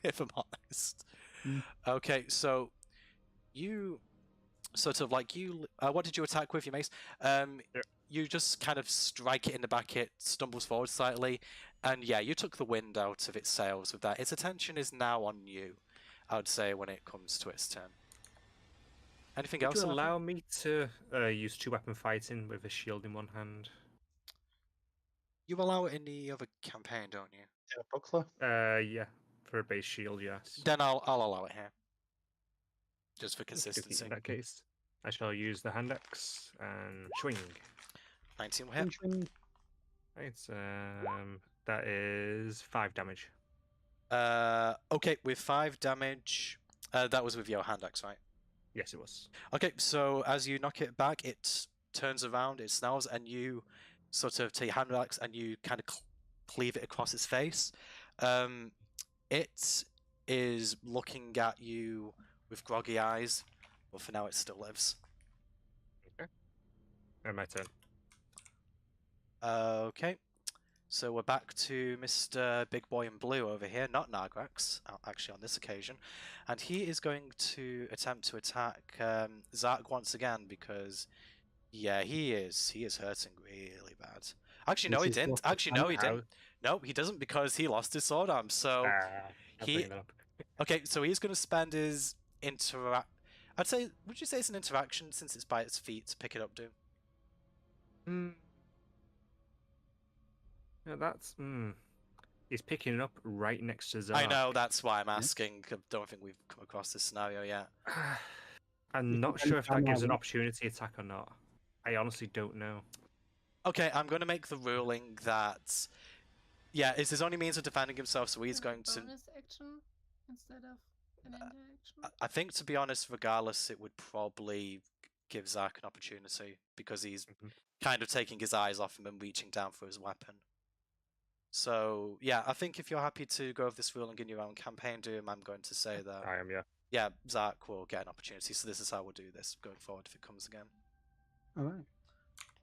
If I'm honest. Mm. Okay, so you sort of like what did you attack with your mace? You just kind of strike it in the back. It stumbles forward slightly, and yeah, you took the wind out of its sails with that. Its attention is now on you, I would say, when it comes to its turn. Anything Would else? you Arthur? allow me to use 2-weapon fighting with a shield in one hand? You allow it in the other campaign, don't you? Yeah, buckler. Yeah, for a base shield, yes. Then I'll allow it here, just for Okay, consistency. in that case, I shall use the hand axe and swing. 19 will hit. Swing. Right, that is 5 damage. Okay, with 5 damage. That was with your hand axe, right? Yes, it was. Okay, so as you knock it back, it turns around, it snarls, and you sort of take your hand axe and you kind of cleave it across its face. It is looking at you with groggy eyes, but for now it still lives. Okay. And my turn. Okay, so we're back to Mr. Big Boy in Blue over here, not Nargrax, actually on this occasion, and he is going to attempt to attack Zark once again because, yeah, he is hurting really bad. Actually, no, he didn't. Actually, no, he didn't. No, he doesn't because he lost his sword arm. So okay, so he's going to spend his I'd say, would you say it's an interaction since it's by its feet to pick it up, Doom? Yeah, that's. He's picking it up right next to Zark. I know, that's why I'm asking. I don't think we've come across this scenario yet. I'm not sure if that gives an opportunity attack or not. I honestly don't know. Okay, I'm going to make the ruling that, yeah, it's his only means of defending himself, so he's going to. Bonus action instead of an interaction. I think, to be honest, regardless, it would probably give Zark an opportunity because he's kind of taking his eyes off him and reaching down for his weapon. So, yeah, I think if you're happy to go with this ruling in your own campaign, Doom, I'm going to say that. I am, yeah. Yeah, Zark will get an opportunity, so this is how we'll do this going forward if it comes again. Alright.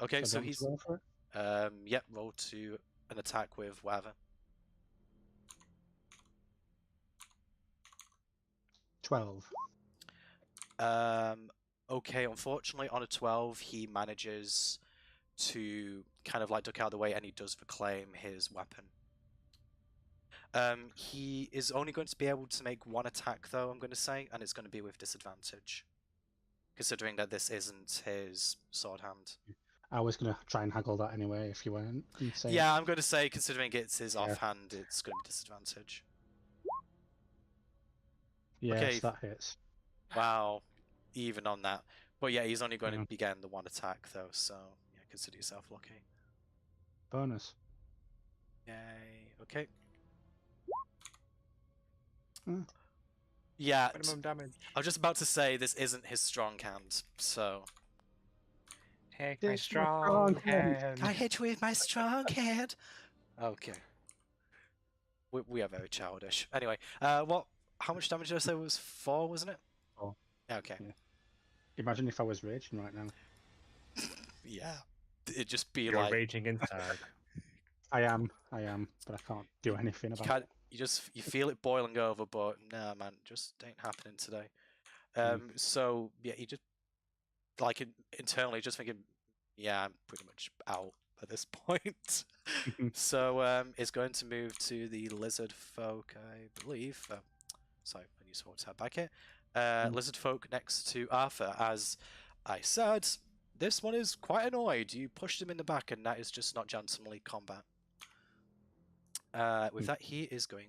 Okay, so he's. Roll for it? Yep, roll to an attack with whatever. 12. Okay, unfortunately, on a 12, he manages to kind of like duck out of the way, and he does reclaim his weapon. He is only going to be able to make one attack, though, I'm going to say, and it's going to be with disadvantage, considering that this isn't his sword hand. I was going to try and haggle that anyway if you weren't. Yeah, I'm going to say, considering it's his offhand, it's going to be disadvantage. Yes, Okay. that hits. Wow, even on that. But yeah, he's only going to be getting the one attack, though, so yeah, consider yourself lucky. Bonus. Yay, okay. Mm. Yeah, Minimum damage. I was just about to say this isn't his strong hand, so. Take my strong hand. I hit you with my strong hand. Okay. We are very childish. Anyway, how much damage did I say it was? 4, wasn't it? 4. Okay. Yeah. Imagine if I was raging right now. Yeah. It'd just be You're like. raging inside. I am, but I can't do anything about it. You feel it boiling over, but nah, man, just ain't happening today. So yeah, you just like internally just thinking, yeah, I'm pretty much out at this point. So it's going to move to the lizard folk, I believe. Sorry, I need to tab back here. Lizard folk next to Arthur. As I said, this one is quite annoyed. You pushed him in the back, and that is just not gentlemanly combat. With that, he is going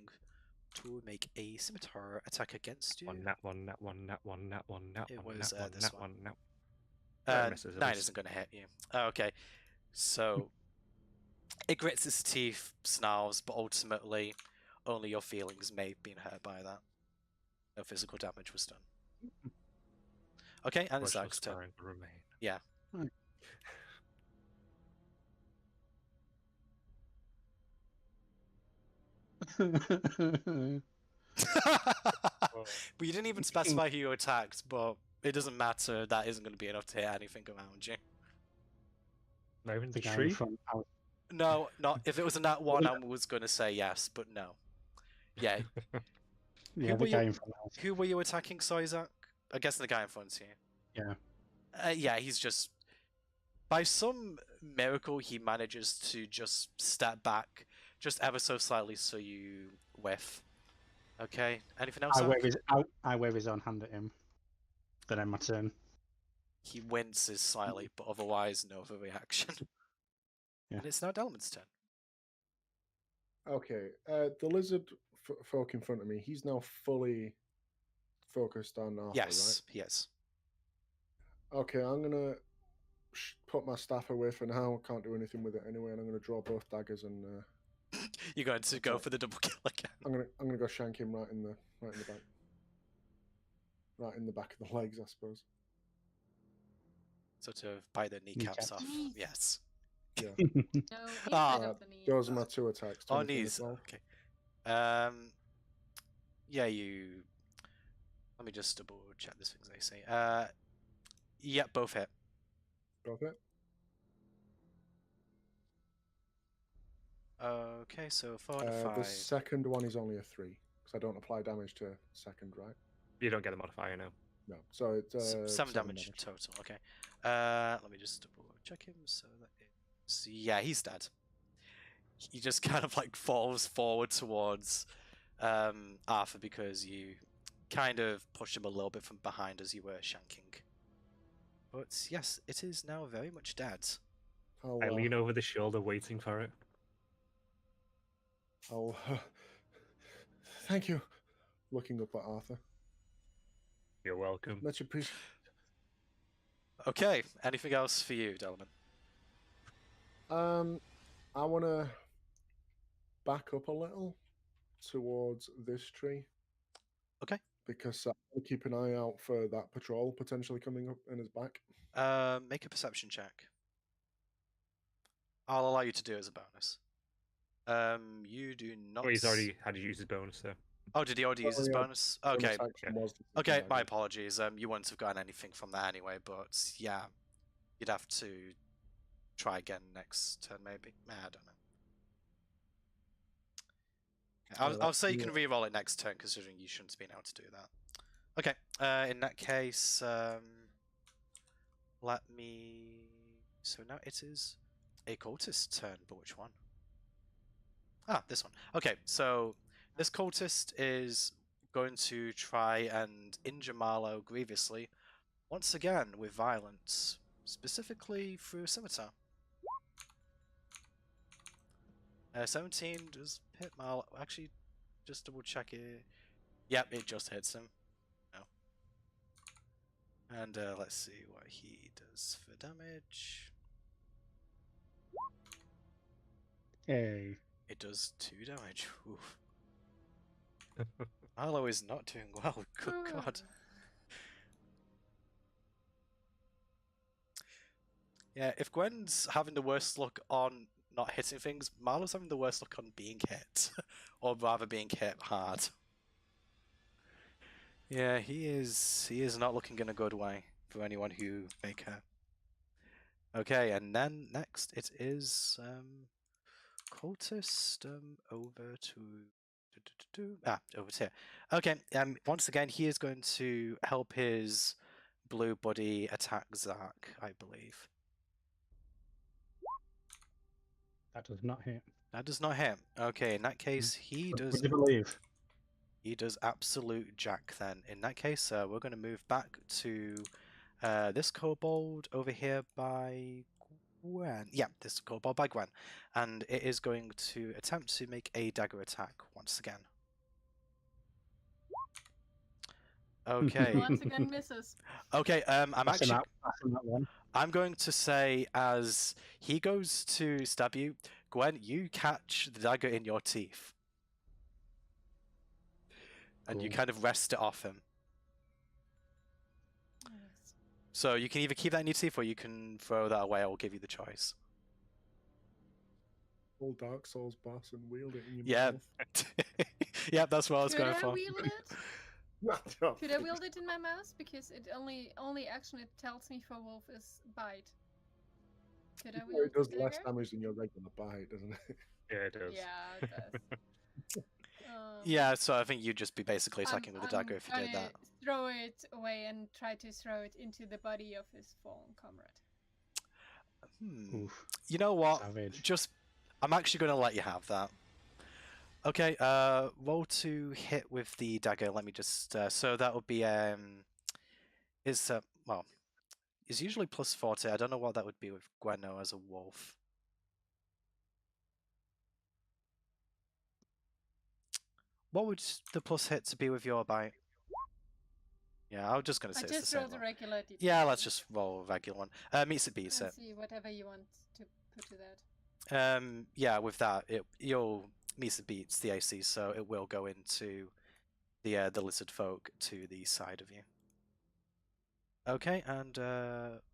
to make a scimitar attack against you. That one. It was this that one. No. Uh, It misses, at 9 least. isn't going to hit you. Okay, so it grits its teeth, snarls, but ultimately only your feelings may have been hurt by that. No physical damage was done. Okay, and it's Emotional Zach's turn. scarring will remain. Yeah. But you didn't even specify who you attacked, but it doesn't matter. That isn't going to be enough to hit anything around you. Not even The the guy in tree? front. No, not if it was a nat 1, I was going to say yes, but no. Yeah. Yeah, were the guy you- in front. Who were you attacking, sorry, Zach? I guess the guy in front here. Yeah. Yeah, he's just... By some miracle, he manages to just step back just ever so slightly so you whiff. Okay, anything else, Zach? I wave his own hand at him. Then end my turn. He winces slightly, but otherwise no other reaction. Yeah. And it's now Delman's turn. Okay, the lizard folk in front of me, he's now fully focused on Arthur, Yes, he is. right? Okay, I'm going to put my staff away for now. I can't do anything with it anyway, and I'm going to draw both daggers and... You're going to go Okay. for the double kill again. I'm gonna go shank him right in the back. Right in the back of the legs, I suppose. Sort of bite the kneecaps off. Knees. Yes. Yeah. No, Ah. inside of the knee. Those are my 2 attacks. Oh, 20 knees. as well. Okay. Yeah, you... Let me just double check this things they say. Yeah, both hit. Both it. Okay, so 4 and The 5. second one is only a 3 because I don't apply damage to second, right? You don't get a modifier now. No. So it's 7 damage total, okay. Let me just double check him. So that is... Yeah, he's dead. He just kind of like falls forward towards Arthur because you kind of pushed him a little bit from behind as you were shanking. But yes, it is now very much dead. I lean over the shoulder waiting for it. Thank you. Looking up at Arthur. You're welcome. Much appreciated. Okay, anything else for you, Delman? I want to back up a little towards this tree. Okay. Because I'll keep an eye out for that patrol potentially coming up in his back. Make a perception check. I'll allow you to do it as a bonus. You do not. Oh, he's already had to use his bonus, so. Oh, did he already use his yeah. bonus? Okay. Bonus action was the Okay, second my dagger. apologies. You wouldn't have gotten anything from that anyway, but yeah, you'd have to try again next turn, maybe. I don't know. Okay, I'll say you can re-roll it next turn, considering you shouldn't have been able to do that. Okay, in that case, let me... So now it is a cultist's turn, but which one? Ah, this one. Okay, so this cultist is going to try and injure Marlowe grievously, once again with violence, specifically through a scimitar. 17 does hit Marlowe. Actually, just double check it. Yep, it just hits him. No. And let's see what he does for damage. Hey. It does 2 damage. Oof. Marlowe is not doing well. Good God. Yeah, if Gwen's having the worst luck on not hitting things, Marlowe's having the worst luck on being hit. Or rather being hit hard. Yeah, he is not looking in a good way for anyone who make her. Okay, and then next it is cultist over to over here. Okay, once again he is going to help his blue buddy attack Zach, I believe. That does not hit. That does not hit. Okay, in that case he does. Would you believe? He does absolute jack then. In that case, we're going to move back to this kobold over here by Gwen. Yeah, this kobold by Gwen. And it is going to attempt to make a dagger attack once again. Okay. Once again misses. Okay. I'm Passing actually. that one. I'm going to say as he goes to stab you, Gwen, you catch the dagger in your teeth. And you Cool. kind of wrest it off him. Yes. So you can either keep that in your teeth or you can throw that away. I will give you the choice. Old Dark Souls boss and wield it in your Yeah. mouth. Yeah, that's what I was Could going I for. wield it? Could Could I wield it in my mouth? Because it only action it tells me for wolf is bite. Could I wield It does the less dagger? damage than your regular bite, doesn't it? Yeah, it does. Yeah, it does. Yeah, so I think you'd just be basically I'm- attacking with the dagger if you did gonna that. Throw it away and try to throw it into the body of his fallen comrade. Oof. You know what? Savage. I'm actually going to let you have that. Okay, roll to hit with the dagger. Let me just, so that would be, is usually plus 40. I don't know what that would be with Gweno as a wolf. What would the plus hit to be with your bite? Yeah, I was just going to I say it's the just same rolled a one. regular d20. Yeah, let's just roll a regular one. Meets it, beats it. Let's see, whatever you want to put to that. Yeah, with that, you'll meets it beats the AC, so it will go into the lizard folk to the side of you. Okay, and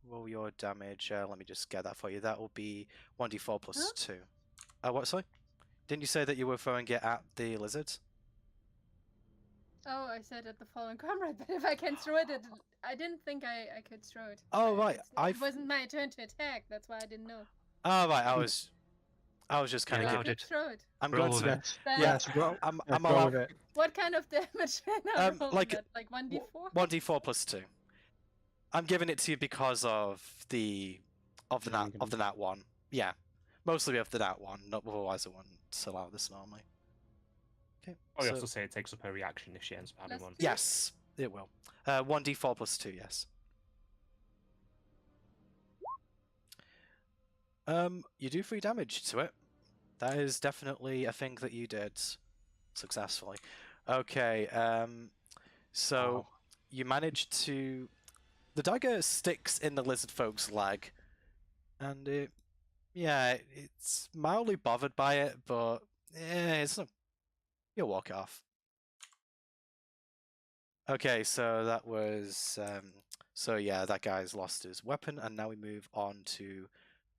roll your damage. Let me just get that for you. That will be 1d4 plus 2. What? Sorry? Didn't you say that you were throwing it at the lizard? Oh, I said at the fallen comrade, but if I can throw it, I didn't think I could throw it. Oh, right, It wasn't my turn to attack. That's why I didn't know. Oh, right. I was just kind of allowed giving it. Throw it. I'm Roll going to. with it. Then Yeah, Yes, roll, I'm roll allowed. with it. What kind of damage can I roll like that? Like 1d4? 1d4 plus 2. I'm giving it to you because of the nat one. Yeah, mostly of the nat one. Not otherwise I wouldn't allow this normally. Okay. Oh, you so- also say it takes up her reaction if she ends up having Let's one. do- Yes, it will. 1d4 plus 2. Yes. You do 3 damage to it. That is definitely a thing that you did successfully. Okay. So Wow. you managed to. The dagger sticks in the lizard folk's leg, and it's mildly bothered by it, but it's not. You'll walk it off. Okay, so that was so yeah, that guy's lost his weapon, and now we move on to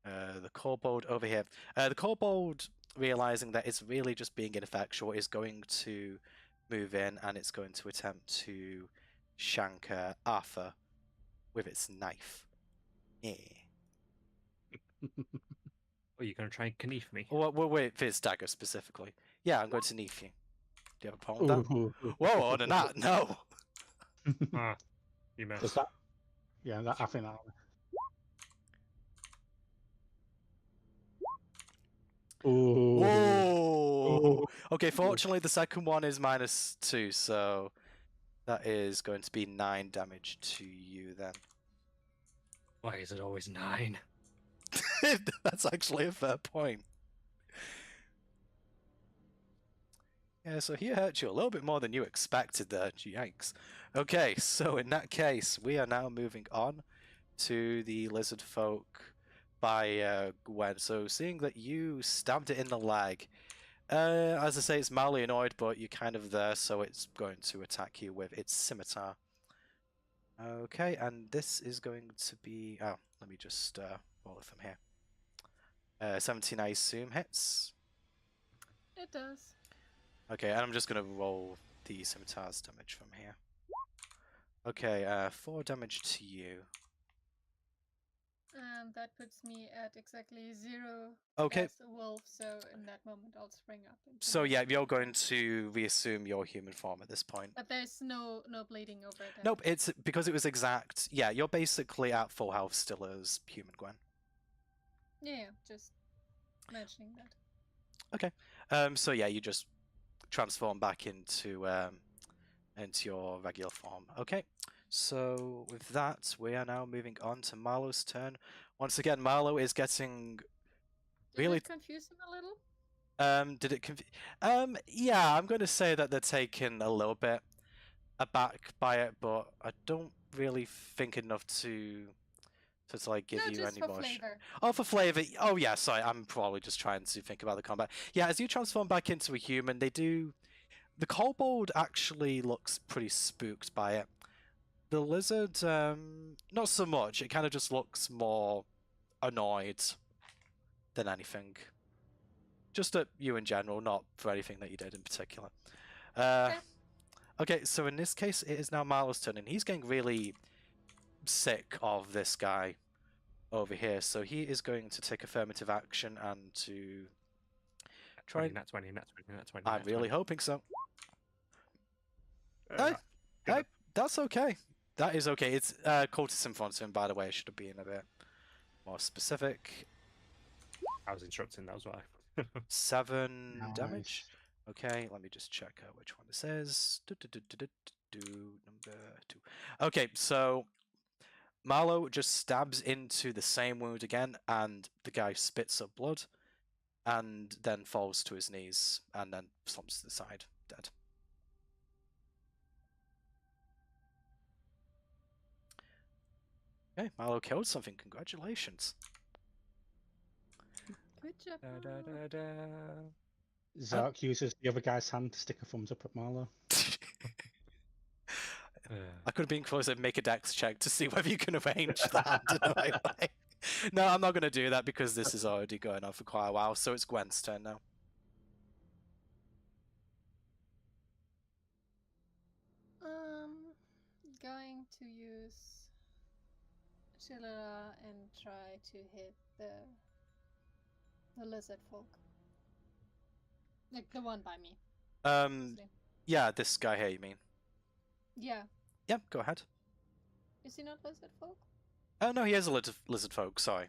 the kobold over here. The kobold, realizing that it's really just being ineffectual, is going to move in, and it's going to attempt to shank Arthur with its knife. Yeah. Are you going to try and knife me? Well, wait, for its dagger specifically. Yeah, I'm going to knife you. Do you have a problem with that? Ooh. Whoa, other than that, no. Ah, you missed. Does that? Yeah, I think that. Ooh. Whoa! Okay, fortunately the second one is -2, so that is going to be 9 damage to you then. Why is it always 9? That's actually a fair point. Yeah, so he hurt you a little bit more than you expected there, yikes. Okay, so in that case, we are now moving on to the lizard folk by Gwen. So seeing that you stabbed it in the leg, as I say, it's mildly annoyed, but you're kind of there, so it's going to attack you with its scimitar. Okay, and this is going to be... Oh, let me just roll it from here. 17, I assume, hits. It does. Okay, and I'm just going to roll the scimitar's damage from here. Okay, 4 damage to you. And that puts me at exactly 0 Okay, as a wolf, so in that moment I'll spring up. into so my yeah, you're human going form. to reassume your human form at this point. But there's no bleeding over it. Nope, it's because it was exact. Yeah, you're basically at full health still as human Gwen. Yeah, just mentioning that. So yeah, you just transform back into your regular form. Okay, so with that, we are now moving on to Marlowe's turn. Once again, Marlowe is getting really. Did it confuse him a little? Did it yeah, I'm going to say that they're taking a little bit. aback by it, but I don't really think enough to like give No, you just any for more. flavor. Oh, for flavor. Oh yeah, sorry. I'm probably just trying to think about the combat. Yeah, as you transform back into a human, they do. The kobold actually looks pretty spooked by it. The lizard, not so much. It kind of just looks more annoyed than anything. Just at you in general, not for anything that you did in particular. Okay, so in this case, it is now Marlo's turn, and he's getting really sick of this guy over here. So he is going to take affirmative action and to try. 20, nat 20, nat 20, nat 20. I'm nat really 20. hoping so. Uh, Hey, give hey, it. that's okay. That is okay. It's Cultist in front of him, by the way. I should have been a bit more specific. I was interrupting, that was why. 7 Nice. damage. Okay, let me just check which one this is. Number 2. Okay, so Marlo just stabs into the same wound again, and the guy spits up blood, and then falls to his knees, and then slumps to the side, dead. Okay, Marlo killed something. Congratulations. Good job. Da, da, Marlo. da, da. Zark uses the other guy's hand to stick a thumbs up at Marlo. I could have been closer. Make a dex check to see whether you can arrange that in the right way. No, I'm not going to do that because this is already going on for quite a while. So it's Gwen's turn now. Going to use Chilera and try to hit the lizard folk. Like the one by me. obviously. Yeah, this guy here, you mean? Yeah. Yeah, go ahead. Is he not lizard folk? Oh no, he is a lizard folk. Sorry.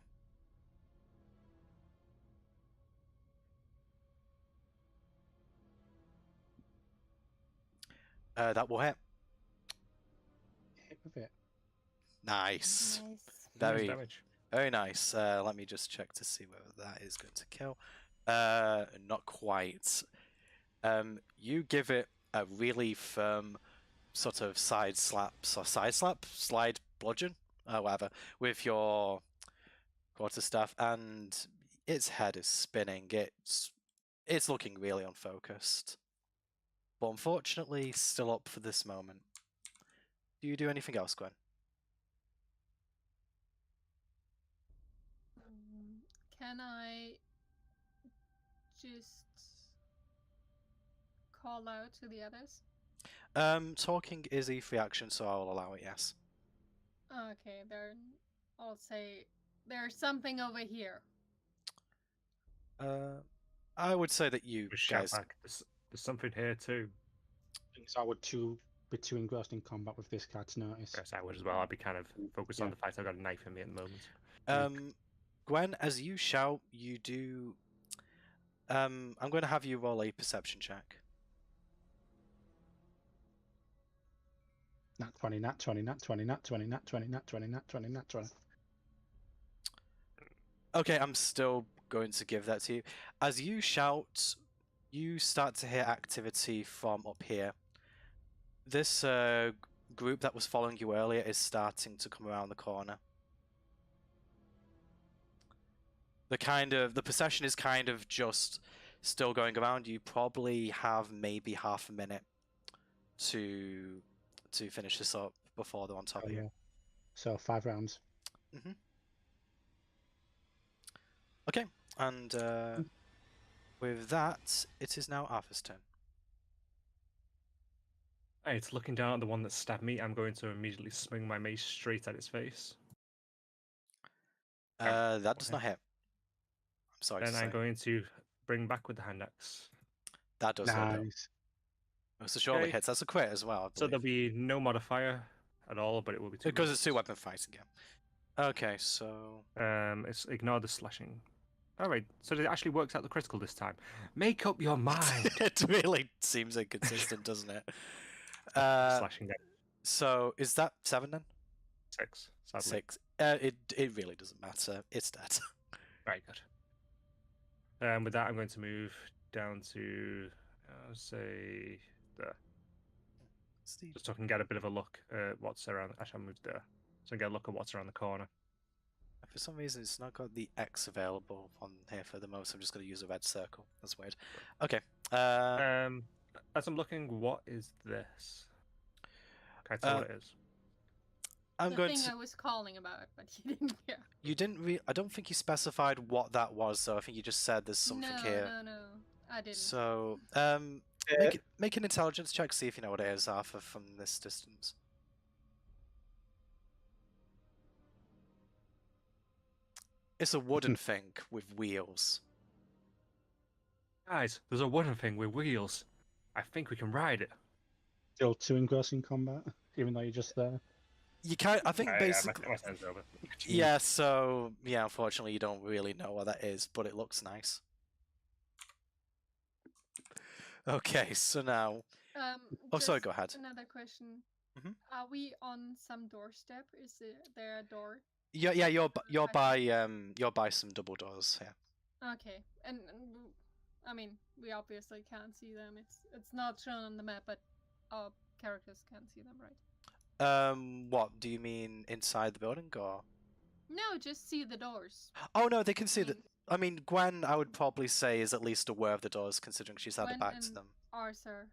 That will hit. Hit with it. Nice. Nice. Very, damage. very nice. Let me just check to see whether that is going to kill. Not quite. You give it a really firm sort of slide bludgeon, whatever, with your quarterstaff, and its head is spinning. It's looking really unfocused. But unfortunately, still up for this moment. Do you do anything else, Gwen? Can I just call out to the others? Talking is a free action, so I'll allow it, yes. Okay, I'll say there's something over here. I would say that you Just shout guys... back. There's something here too. Things I would be too engrossed in combat with this guy to notice. Yes, I would as well. I'd be kind of focused on the fight. I've got a knife in me at the moment. Gwen, as you shout, you do... I'm going to have you roll a perception check. Nat 20, nat 20, nat 20, nat 20, nat 20, nat 20, nat 20, nat 20. Okay, I'm still going to give that to you. As you shout, you start to hear activity from up here. This group that was following you earlier is starting to come around the corner. The procession is kind of just still going around. You probably have maybe half a minute to finish this up before they're on top of you. So 5 rounds. Okay, and with that, it is now Arthur's turn. Hey, it's looking down at the one that stabbed me. I'm going to immediately swing my mace straight at its face. That does not hit. I'm sorry. Then to I'm say. going to bring back with the hand axe. That does hit. Nice. Though. So surely Okay. hits. That's a crit as well. So there'll be no modifier at all, but it will be 2. Because it's 2-weapon fighting again. Okay, so It's ignore the slashing. All right, so it actually works out the critical this time. Make up your mind. it really seems inconsistent, doesn't it? Slashing damage. So is that 7 then? 6. Sadly. 6. It really doesn't matter. It's dead. Very good. With that, I'm going to move down to say there. Just so I can get a bit of a look at what's around. Actually, I moved there. So I can get a look at what's around the corner. For some reason, it's not got the X available on here for the most. I'm just going to use a red circle. That's weird. Okay. As I'm looking, what is this? Can I tell what it is? I'm the going thing to. I was calling about, but you didn't hear. You didn't. I don't think you specified what that was, though. I think you just said there's something here. No, I didn't. So, make an intelligence check. See if you know what it is, Arthur, from this distance. It's a wooden thing with wheels. Guys, there's a wooden thing with wheels. I think we can ride it. Still too engrossing combat, even though you're just there. You can't. I think basically. My time's over. Yeah. So yeah, unfortunately, you don't really know what that is, but it looks nice. Okay, so now. Oh, sorry. Go ahead. Another question. Mhm. Are we on some doorstep? Is there a door? Yeah, you're by some double doors here. Okay, and I mean, we obviously can't see them. It's not shown on the map, but our characters can see them, right? What do you mean inside the building, or? No, just see the doors. Oh no, they can see the. I mean, Gwen, I would probably say is at least aware of the doors, considering she's had her back to them. Arthur.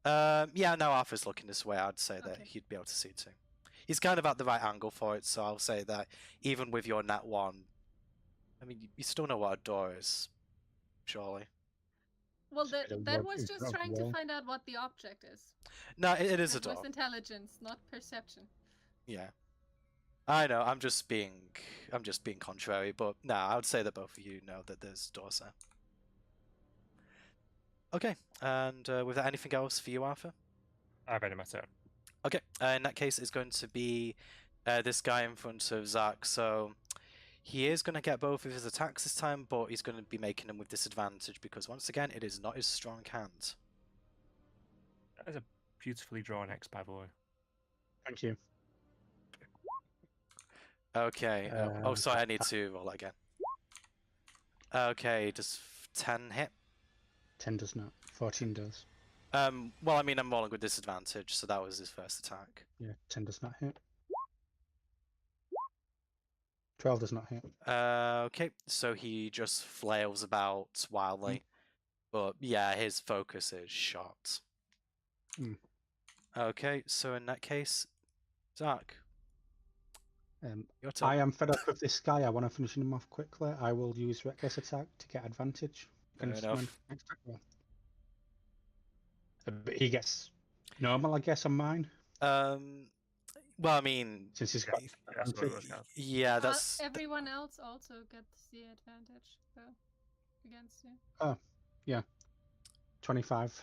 Yeah, no, Arthur's looking this way. I'd say that Okay. he'd be able to see too. He's kind of at the right angle for it, so I'll say that even with your nat 1, I mean, you still know what a door is, surely. Well, Just get a that look was in just front of trying the to wall. find out what the object is. No, it is a It door. was intelligence, not perception. Yeah. I know, I'm just being contrary, but no, I would say that both of you know that there's doors there. Okay, and with that, anything else for you, Arthur? I've ended my turn. Okay, in that case, it's going to be this guy in front of Zach. So he is going to get both of his attacks this time, but he's going to be making them with disadvantage because, once again, it is not his strong hand. That is a beautifully drawn X, by the way. Thank you. Okay. Oh, sorry, I need to roll that again. Okay, does 10 hit? 10 does not. 14 does. Well, I mean, I'm rolling with disadvantage, so that was his first attack. Yeah, 10 does not hit. 12 does not hit. Okay, so he just flails about wildly, but yeah, his focus is shot. Mm. Okay, so in that case, Zach, your turn. I am fed up with this guy. I want to finish him off quickly. I will use Reckless Attack to get advantage. Fair Finish enough. my next attack. But he gets normal, I guess, on mine. Well, I mean, Since he's got That's what it was, yeah. yeah, that's Everyone else also gets the advantage, though, against you. 25.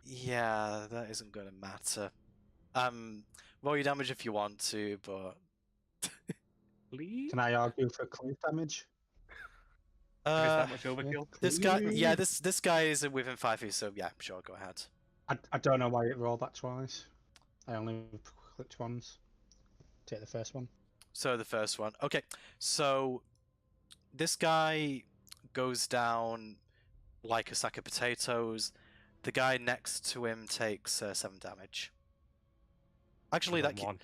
yeah, that isn't gonna matter. Roll your damage if you want to, but Please? Can I argue for clear damage? If it's that much overkill? this guy, yeah, Please? this guy is within 5 feet, so yeah, sure, go ahead. I don't know why it rolled that twice. I only clicked once. Take the first one. So the first one, okay. So this guy goes down like a sack of potatoes. The guy next to him takes 7 damage. Actually, He's on one.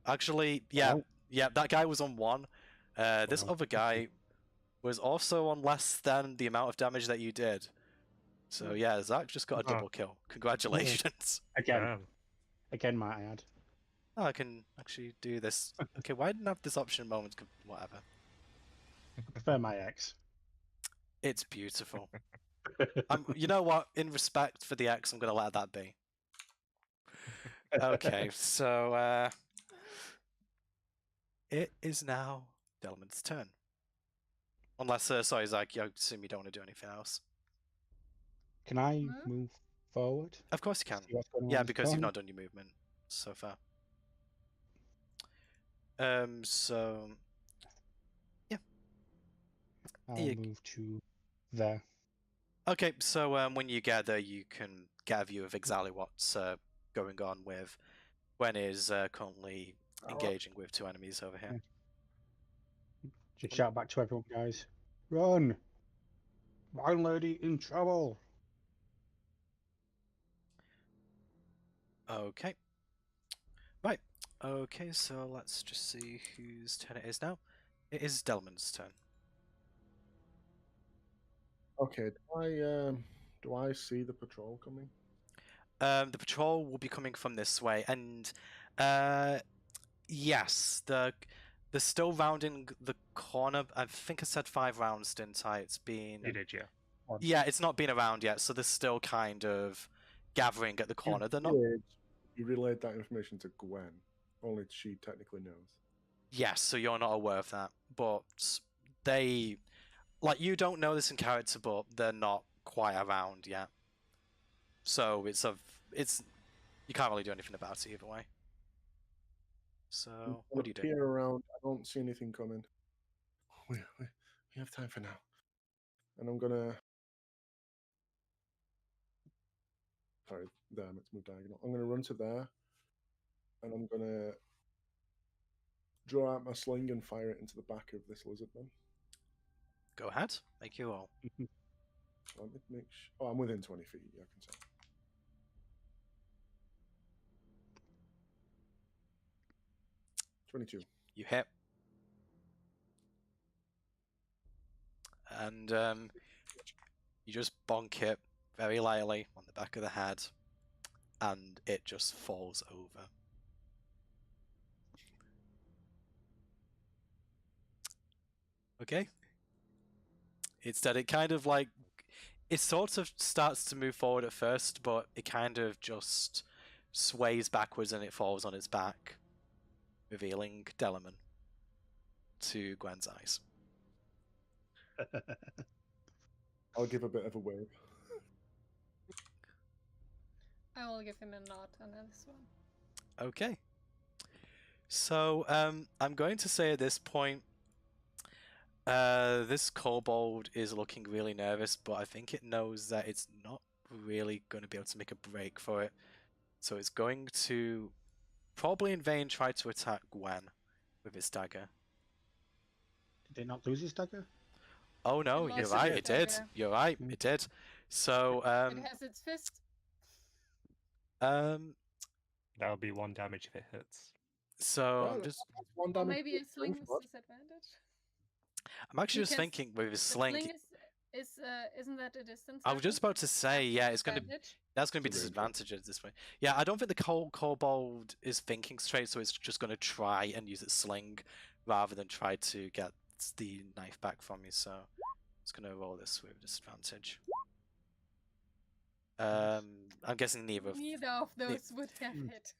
Actually, yeah, Oh. yeah, that guy was on 1. This Wow. other guy was also on less than the amount of damage that you did. So yeah, Zach just got a Oh. double kill. Congratulations. Again, might I add. Oh, I can actually do this. Okay, why didn't I have this option moment? Whatever. I prefer my ex. It's beautiful. You know what? In respect for the X, I'm gonna let that be. Okay, so it is now Delman's turn. Unless, sorry, Zach, I assume you don't want to do anything else. Can I Hmm? move forward? Of course you can. See what's going on Yeah, with the because you've corner? not done your movement so far. So I'll you- move to there. okay, so when you get there, you can get a view of exactly what's going on with Gwen is currently engaging with 2 enemies over here. Just shout back to everyone, guys. Run! Wine lady in trouble. Okay. Right. Okay, so let's just see whose turn it is now. It is Delman's turn. Okay, do I see the patrol coming? The patrol will be coming from this way, and yes, they're still rounding the corner. I think I said 5 rounds, didn't I? It's been You did, yeah. yeah, it's not been around yet, so they're still kind of gathering at the corner. They're not. You relayed that information to Gwen. Only she technically knows. Yes, so you're not aware of that, but they, like, you don't know this in character, but they're not quite around yet. So it's you can't really do anything about it either way. So what do you do? Peer around. I don't see anything coming. We have time for now. And I'm gonna. Sorry, there. Let's move diagonal. I'm gonna run to there, and I'm gonna draw out my sling and fire it into the back of this lizard man. Go ahead, make your roll. Let me make sure. Oh, I'm within 20 feet. Yeah, I can tell. 22. You hit. And you just bonk it very lightly on the back of the head, and it just falls over. Okay. Instead, it kind of like, it sort of starts to move forward at first, but it kind of just sways backwards and it falls on its back, revealing Delman to Gwen's eyes. I'll give a bit of a wave. I will give him a nod on this one. Okay. So, I'm going to say at this point, this kobold is looking really nervous, but I think it knows that it's not really going to be able to make a break for it. So it's going to, probably in vain, try to attack Gwen with its dagger. Did it not lose his dagger? Oh no, It you're lost right, its it did. dagger. You're right, it did. So, It has its fist. That'll be 1 damage if it hits. so Well, I'm just, that's one Or damage. maybe a sling with disadvantage. I'm actually just Because thinking with his The sling. isn't that a distance? I was just about to say, yeah, it's going to, Advantage? that's going to be It's a range disadvantage at this point. Yeah, I don't think the kobold is thinking straight, so it's just going to try and use its sling rather than try to get the knife back from you. So it's going to roll this with disadvantage. I'm guessing neither of Neither of those would have hit.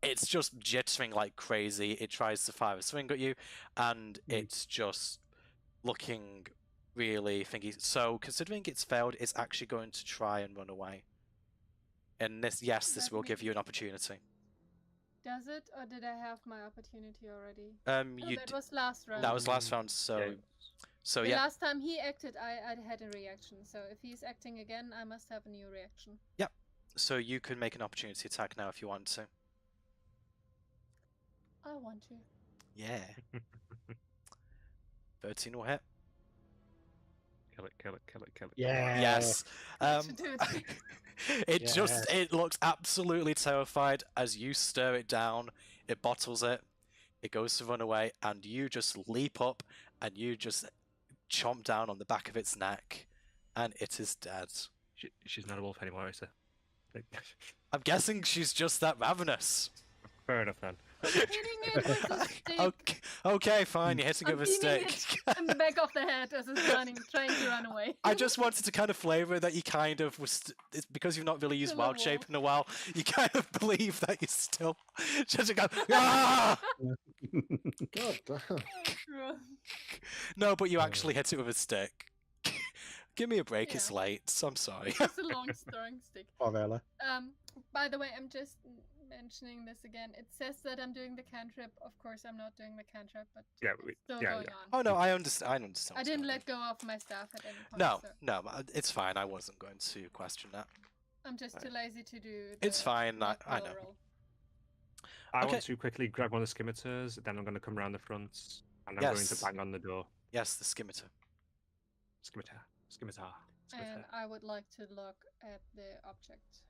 it's just jittering like crazy. It tries to fire a swing at you, and it's just looking really thingy. So considering it's failed, it's actually going to try and run away. And this That will give you an means- opportunity. Does it, or did I have my opportunity already? No, You that was last round. that was last round. So Yeah. so The yeah. last time he acted, I had a reaction. So if he's acting again, I must have a new reaction. So you can make an opportunity attack now if you want to. I want to. Yeah. 13 will hit. Kill it, kill it, kill it, kill it. Yeah. Yes. That should do it. It looks absolutely terrified as you stir it down. It bottles it. It goes to run away, and you just leap up and you just chomp down on the back of its neck, and it is dead. She's not a wolf anymore, is she? I'm guessing she's just that ravenous. Fair enough then. Hitting it with a stick. Okay, fine. You're hitting it I'm with a beating stick. it in the back of the head as it's running, trying to run away. I just wanted to kind of flavour that you kind of was. It's because you've not really used Still a wild shape wolf. in a while. You kind of believe that you're still just go. Ah! God damn. No, but you actually hit it with a stick. Give me a break. It's Yeah. late. So I'm sorry. It's a long strong stick. Oh, really? By the way, I'm just mentioning this again. It says that I'm doing the cantrip. Of course, I'm not doing the cantrip, but Yeah, it's still yeah, going yeah. on. Oh no, I understand. I understand. I what's didn't going let go of my staff at any point. on. So No, it's fine. I wasn't going to question that. I'm just too lazy to do. It's the fine, I roll know. roll. I Okay. want to quickly grab one of the scimitars, then I'm going to come around the front, and I'm going Yes. to bang on the door. Yes, the skimitar. Scimitar, scimitar, And scimitar. I would like to look at the object.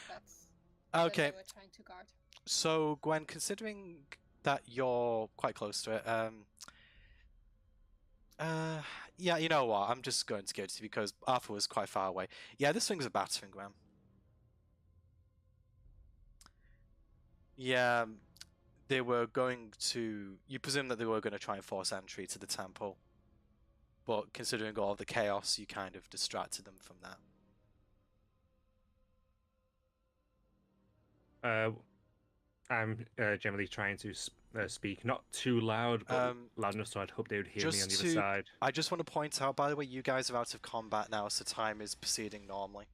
That's where Okay. they were trying to guard. So, Gwen, considering that you're quite close to it, yeah, you know what? I'm just going to give it to you because Arthur was quite far away. Yeah, this thing's a battering ram. Yeah, they were going to. You presume that they were going to try and force entry to the temple, but considering all of the chaos, you kind of distracted them from that. I'm generally trying to speak not too loud, but loud enough so I'd hope they would hear me on the other side. I just want to point out, by the way, you guys are out of combat now, so time is proceeding normally.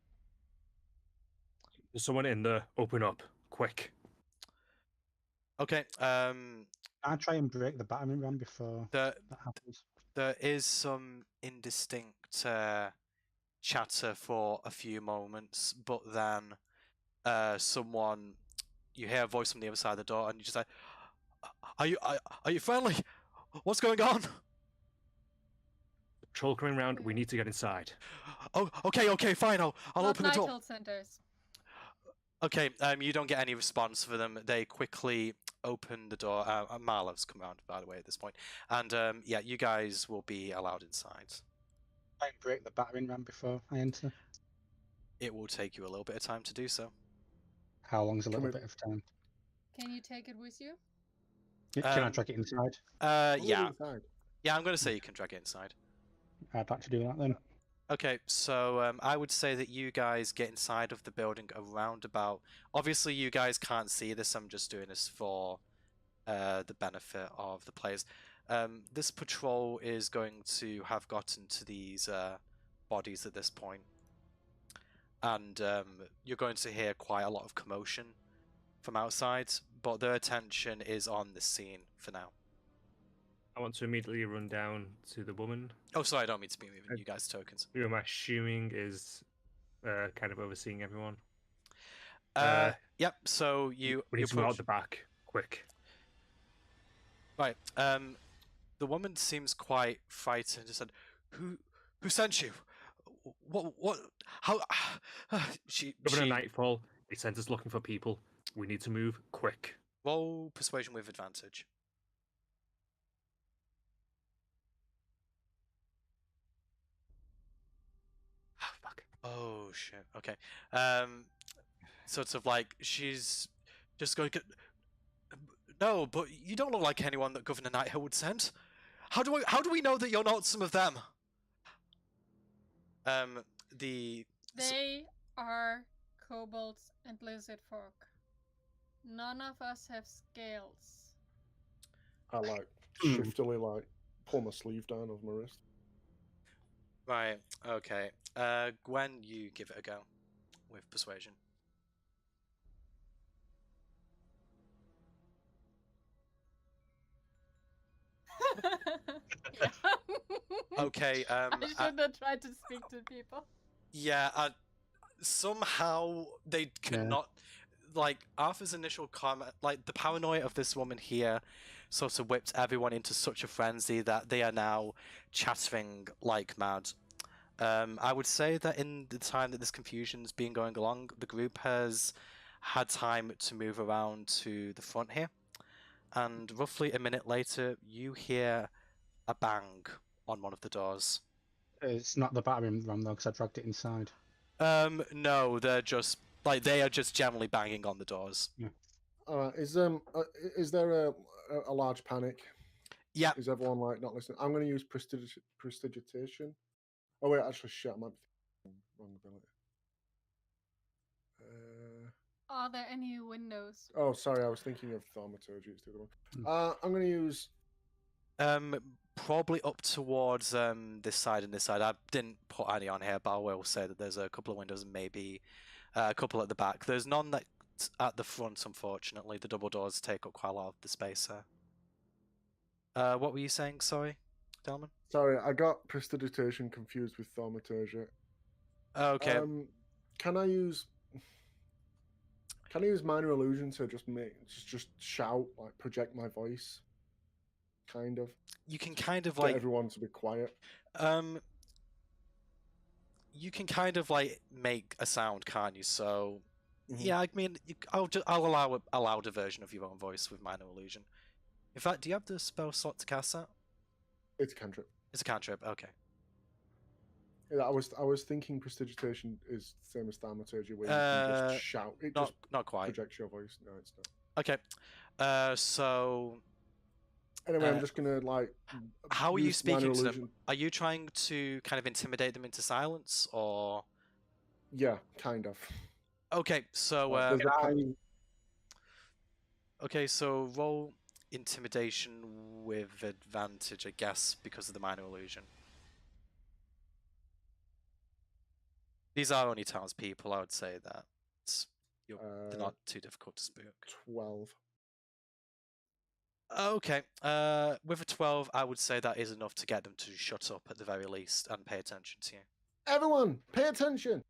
There's someone in there. Open up, quick. Okay. I'll try and break the battering ram before that happens. There is some indistinct chatter for a few moments, but then you hear a voice from the other side of the door, and you just like, are you friendly? What's going on? Patrol coming round. We need to get inside. Oh, okay, fine. I'll open the door. Not centers. Okay, you don't get any response for them. They quickly open the door. Marlowe's come around, by the way, at this point. And yeah, you guys will be allowed inside. Try and break the battering ram before I enter. It will take you a little bit of time to do so. How long's a little bit of time? Can you take it with you? Can I drag it inside? Yeah. Inside. Yeah, I'm going to say you can drag it inside. I'd like to do that then. Okay, so I would say that you guys get inside of the building around about... Obviously, you guys can't see this. I'm just doing this for the benefit of the players. This patrol is going to have gotten to these bodies at this point. And you're going to hear quite a lot of commotion from outside, but their attention is on this scene for now. I want to immediately run down to the woman. Oh, sorry, I don't mean to be moving you guys' tokens. Who I'm assuming is kind of overseeing everyone. Yep, so you... We need to go out the back, quick. Right, the woman seems quite frightened and said, Who sent you? What, how, Governor Nightfall, he sent us looking for people. We need to move, quick. Roll persuasion with advantage. Fuck. Oh, shit, okay. Sort of like, she's just going, no, but you don't look like anyone that Governor Nighthill would send. How do we know that you're not some of them? They are kobolds and lizard folk. None of us have scales. I shiftily pull my sleeve down over my wrist. Right, okay. Gwen, you give it a go with persuasion. Okay, I shouldn't have tried to speak to people. Yeah, somehow they cannot... Like, Arthur's initial comment, like, the paranoia of this woman here sort of whipped everyone into such a frenzy that they are now chattering like mad. I would say that in the time that this confusion's been going along, the group has had time to move around to the front here. And roughly a minute later, you hear a bang on one of the doors. It's not the battering ram though, because I dragged it inside. No, they're just they are just generally banging on the doors. Yeah. Is there a large panic? Yeah. Is everyone not listening? I'm going to use prestidigitation. Oh wait, actually, shit, I might be wrong ability. Are there any windows? Oh, sorry, I was thinking of thaumaturgy. It's the other one. I'm going to use. Probably up towards this side and this side. I didn't put any on here, but I will say that there's a couple of windows and maybe a couple at the back. There's none that's at the front, unfortunately. The double doors take up quite a lot of the space there. What were you saying? Sorry, Delman? Sorry, I got prestidigitation confused with thaumaturgy. Okay. Can I use minor illusion to just shout, project my voice? Kind of. You can kind of get everyone to be quiet. You can kind of make a sound, can't you? So Yeah, I mean, I'll allow a louder version of your own voice with minor illusion. In fact, do you have the spell slot to cast that? It's a cantrip. It's a cantrip. Okay. Yeah, I was thinking prestidigitation is the same as thaumaturgy, where you can just shout. It just not quite. projects your voice. No, it's not. Okay. So. Anyway, I'm just gonna like. How are you use minor speaking to them? illusion. Are you trying to kind of intimidate them into silence, or? Yeah, kind of. Okay, so okay, so roll intimidation with advantage, I guess, because of the minor illusion. These are only townspeople. I would say that they're not too difficult to spook. 12. Okay, with a 12, I would say that is enough to get them to shut up at the very least and pay attention to you. Everyone, pay attention!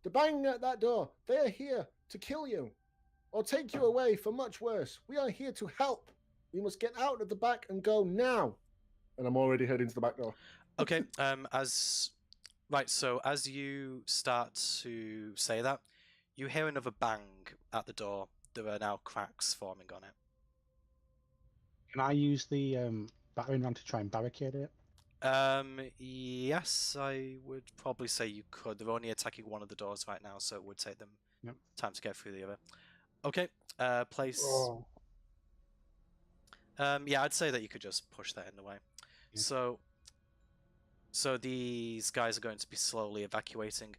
They're banging at that door. They are here to kill you or take you away for much worse. We are here to help. We must get out of the back and go now. And I'm already heading to the back door. Okay, so as you start to say that, you hear another bang at the door. There are now cracks forming on it. Can I use the battering ram to try and barricade it? Yes, I would probably say you could. They're only attacking one of the doors right now, so it would take them time to get through the other. Okay, place. Oh. Yeah, I'd say that you could just push that in the way. Yeah. So these guys are going to be slowly evacuating.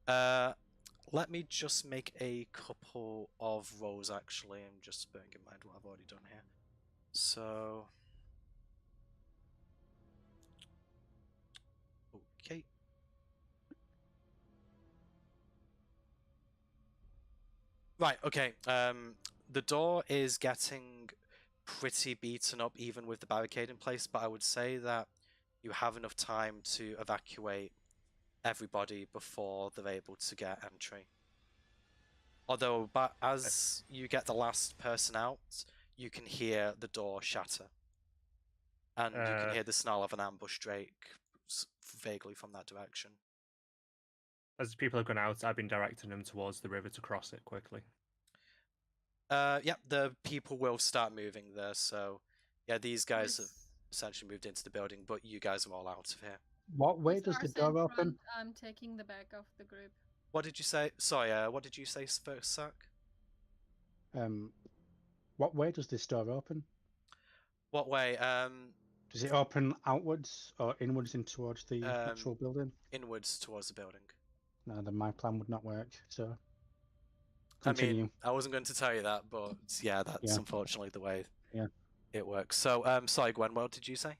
Let me just make a couple of rolls, actually. I'm just bearing in mind what I've already done here. So... Okay. Right, okay. The door is getting pretty beaten up even with the barricade in place, but I would say that you have enough time to evacuate everybody before they're able to get entry. Although, but as you get the last person out, you can hear the door shatter. And you can hear the snarl of an ambush drake vaguely from that direction. As people have gone out, I've been directing them towards the river to cross it quickly. Yeah, the people will start moving there, so yeah, these guys have essentially moved into the building, but you guys are all out of here. What way does the door open? I'm taking the back of the group. What did you say? Sorry, what did you say first, Zach? What way does this door open? What way? Does it open outwards or inwards in towards the actual building? Inwards towards the building. No, then my plan would not work, so continue. I mean, I wasn't going to tell you that, but yeah, that's unfortunately the way it works. So, sorry, Gwen, what did you say?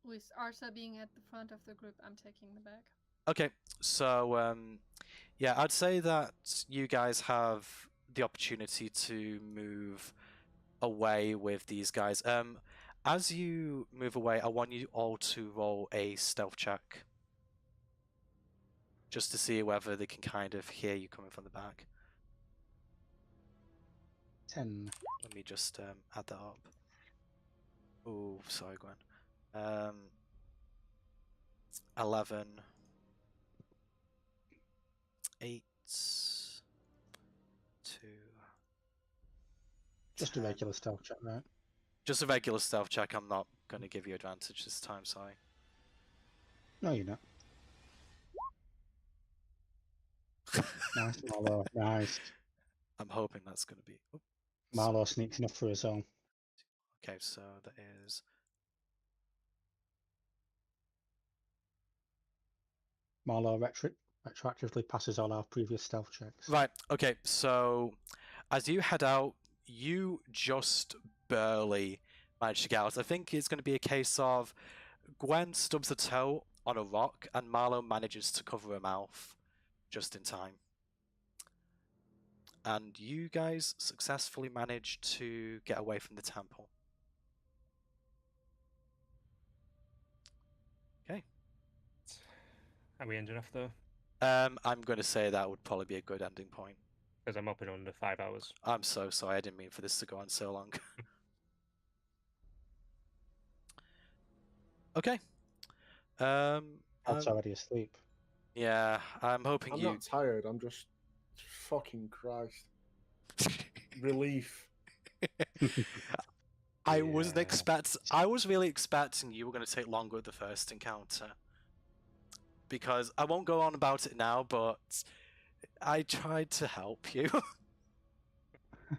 With Arsa being at the front of the group, I'm taking the back. Okay, so, yeah, I'd say that you guys have the opportunity to move away with these guys. As you move away, I want you all to roll a stealth check. Just to see whether they can kind of hear you coming from the back. 10. Let me just add that up. Oh, sorry, Gwen. 11. 8. 2. Just 10. A regular stealth check, right? Just a regular stealth check. I'm not going to give you advantage this time, sorry. No, you're not. Nice, Marlo. Nice. I'm hoping that's going to be... Oh, Marlo sneaks enough for his own. Okay, so that is... Marlo retroactively passes all our previous stealth checks. Right, okay, so as you head out, you just barely manage to get out. I think it's going to be a case of Gwen stubs a toe on a rock and Marlo manages to cover her mouth just in time. And you guys successfully managed to get away from the temple. Okay. Are we ending off though? I'm going to say that would probably be a good ending point. Because I'm up in under 5 hours. I'm so sorry, I didn't mean for this to go on so long. Okay. That's already asleep. Yeah, I'm hoping I'm not tired, I'm just Fucking Christ. Relief. I was really expecting you were going to take longer at the first encounter. Because I won't go on about it now, but I tried to help you.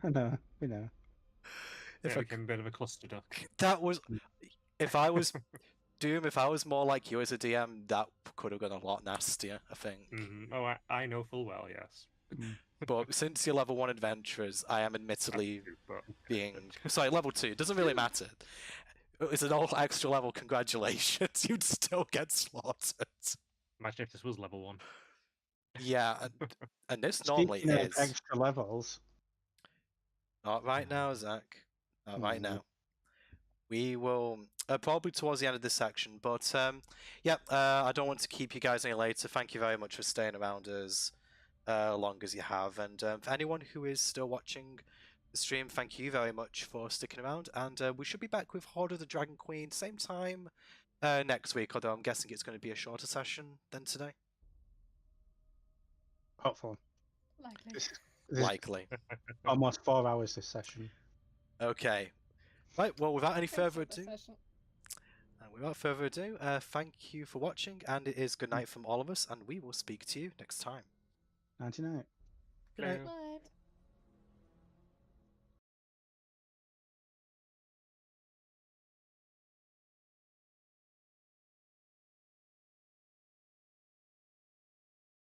I know, we know. It became a bit of a cluster duck. That was... If I was... Doom, if I was more like you as a DM, that could have gone a lot nastier, I think. Oh, I know full well, yes. But since you're level 1 adventurers, I am admittedly being... Sorry, level 2. It doesn't really matter. It's an all extra level, congratulations. You'd still get slaughtered. Imagine if this was level 1. Yeah, and this normally Speaking of is. extra levels. Not right now, Zach. Not right now. We will probably towards the end of this section, but yeah, I don't want to keep you guys any later. Thank you very much for staying around as long as you have, and for anyone who is still watching the stream, thank you very much for sticking around. And we should be back with Hoard of the Dragon Queen same time next week, although I'm guessing it's going to be a shorter session than today. Hopeful. Likely. This Likely. almost 4 hours this session. Okay. Right, well, without any Thanks further for the ado, session. thank you for watching, and it is good night from all of us, and we will speak to you next time. 99. Good night. Bye.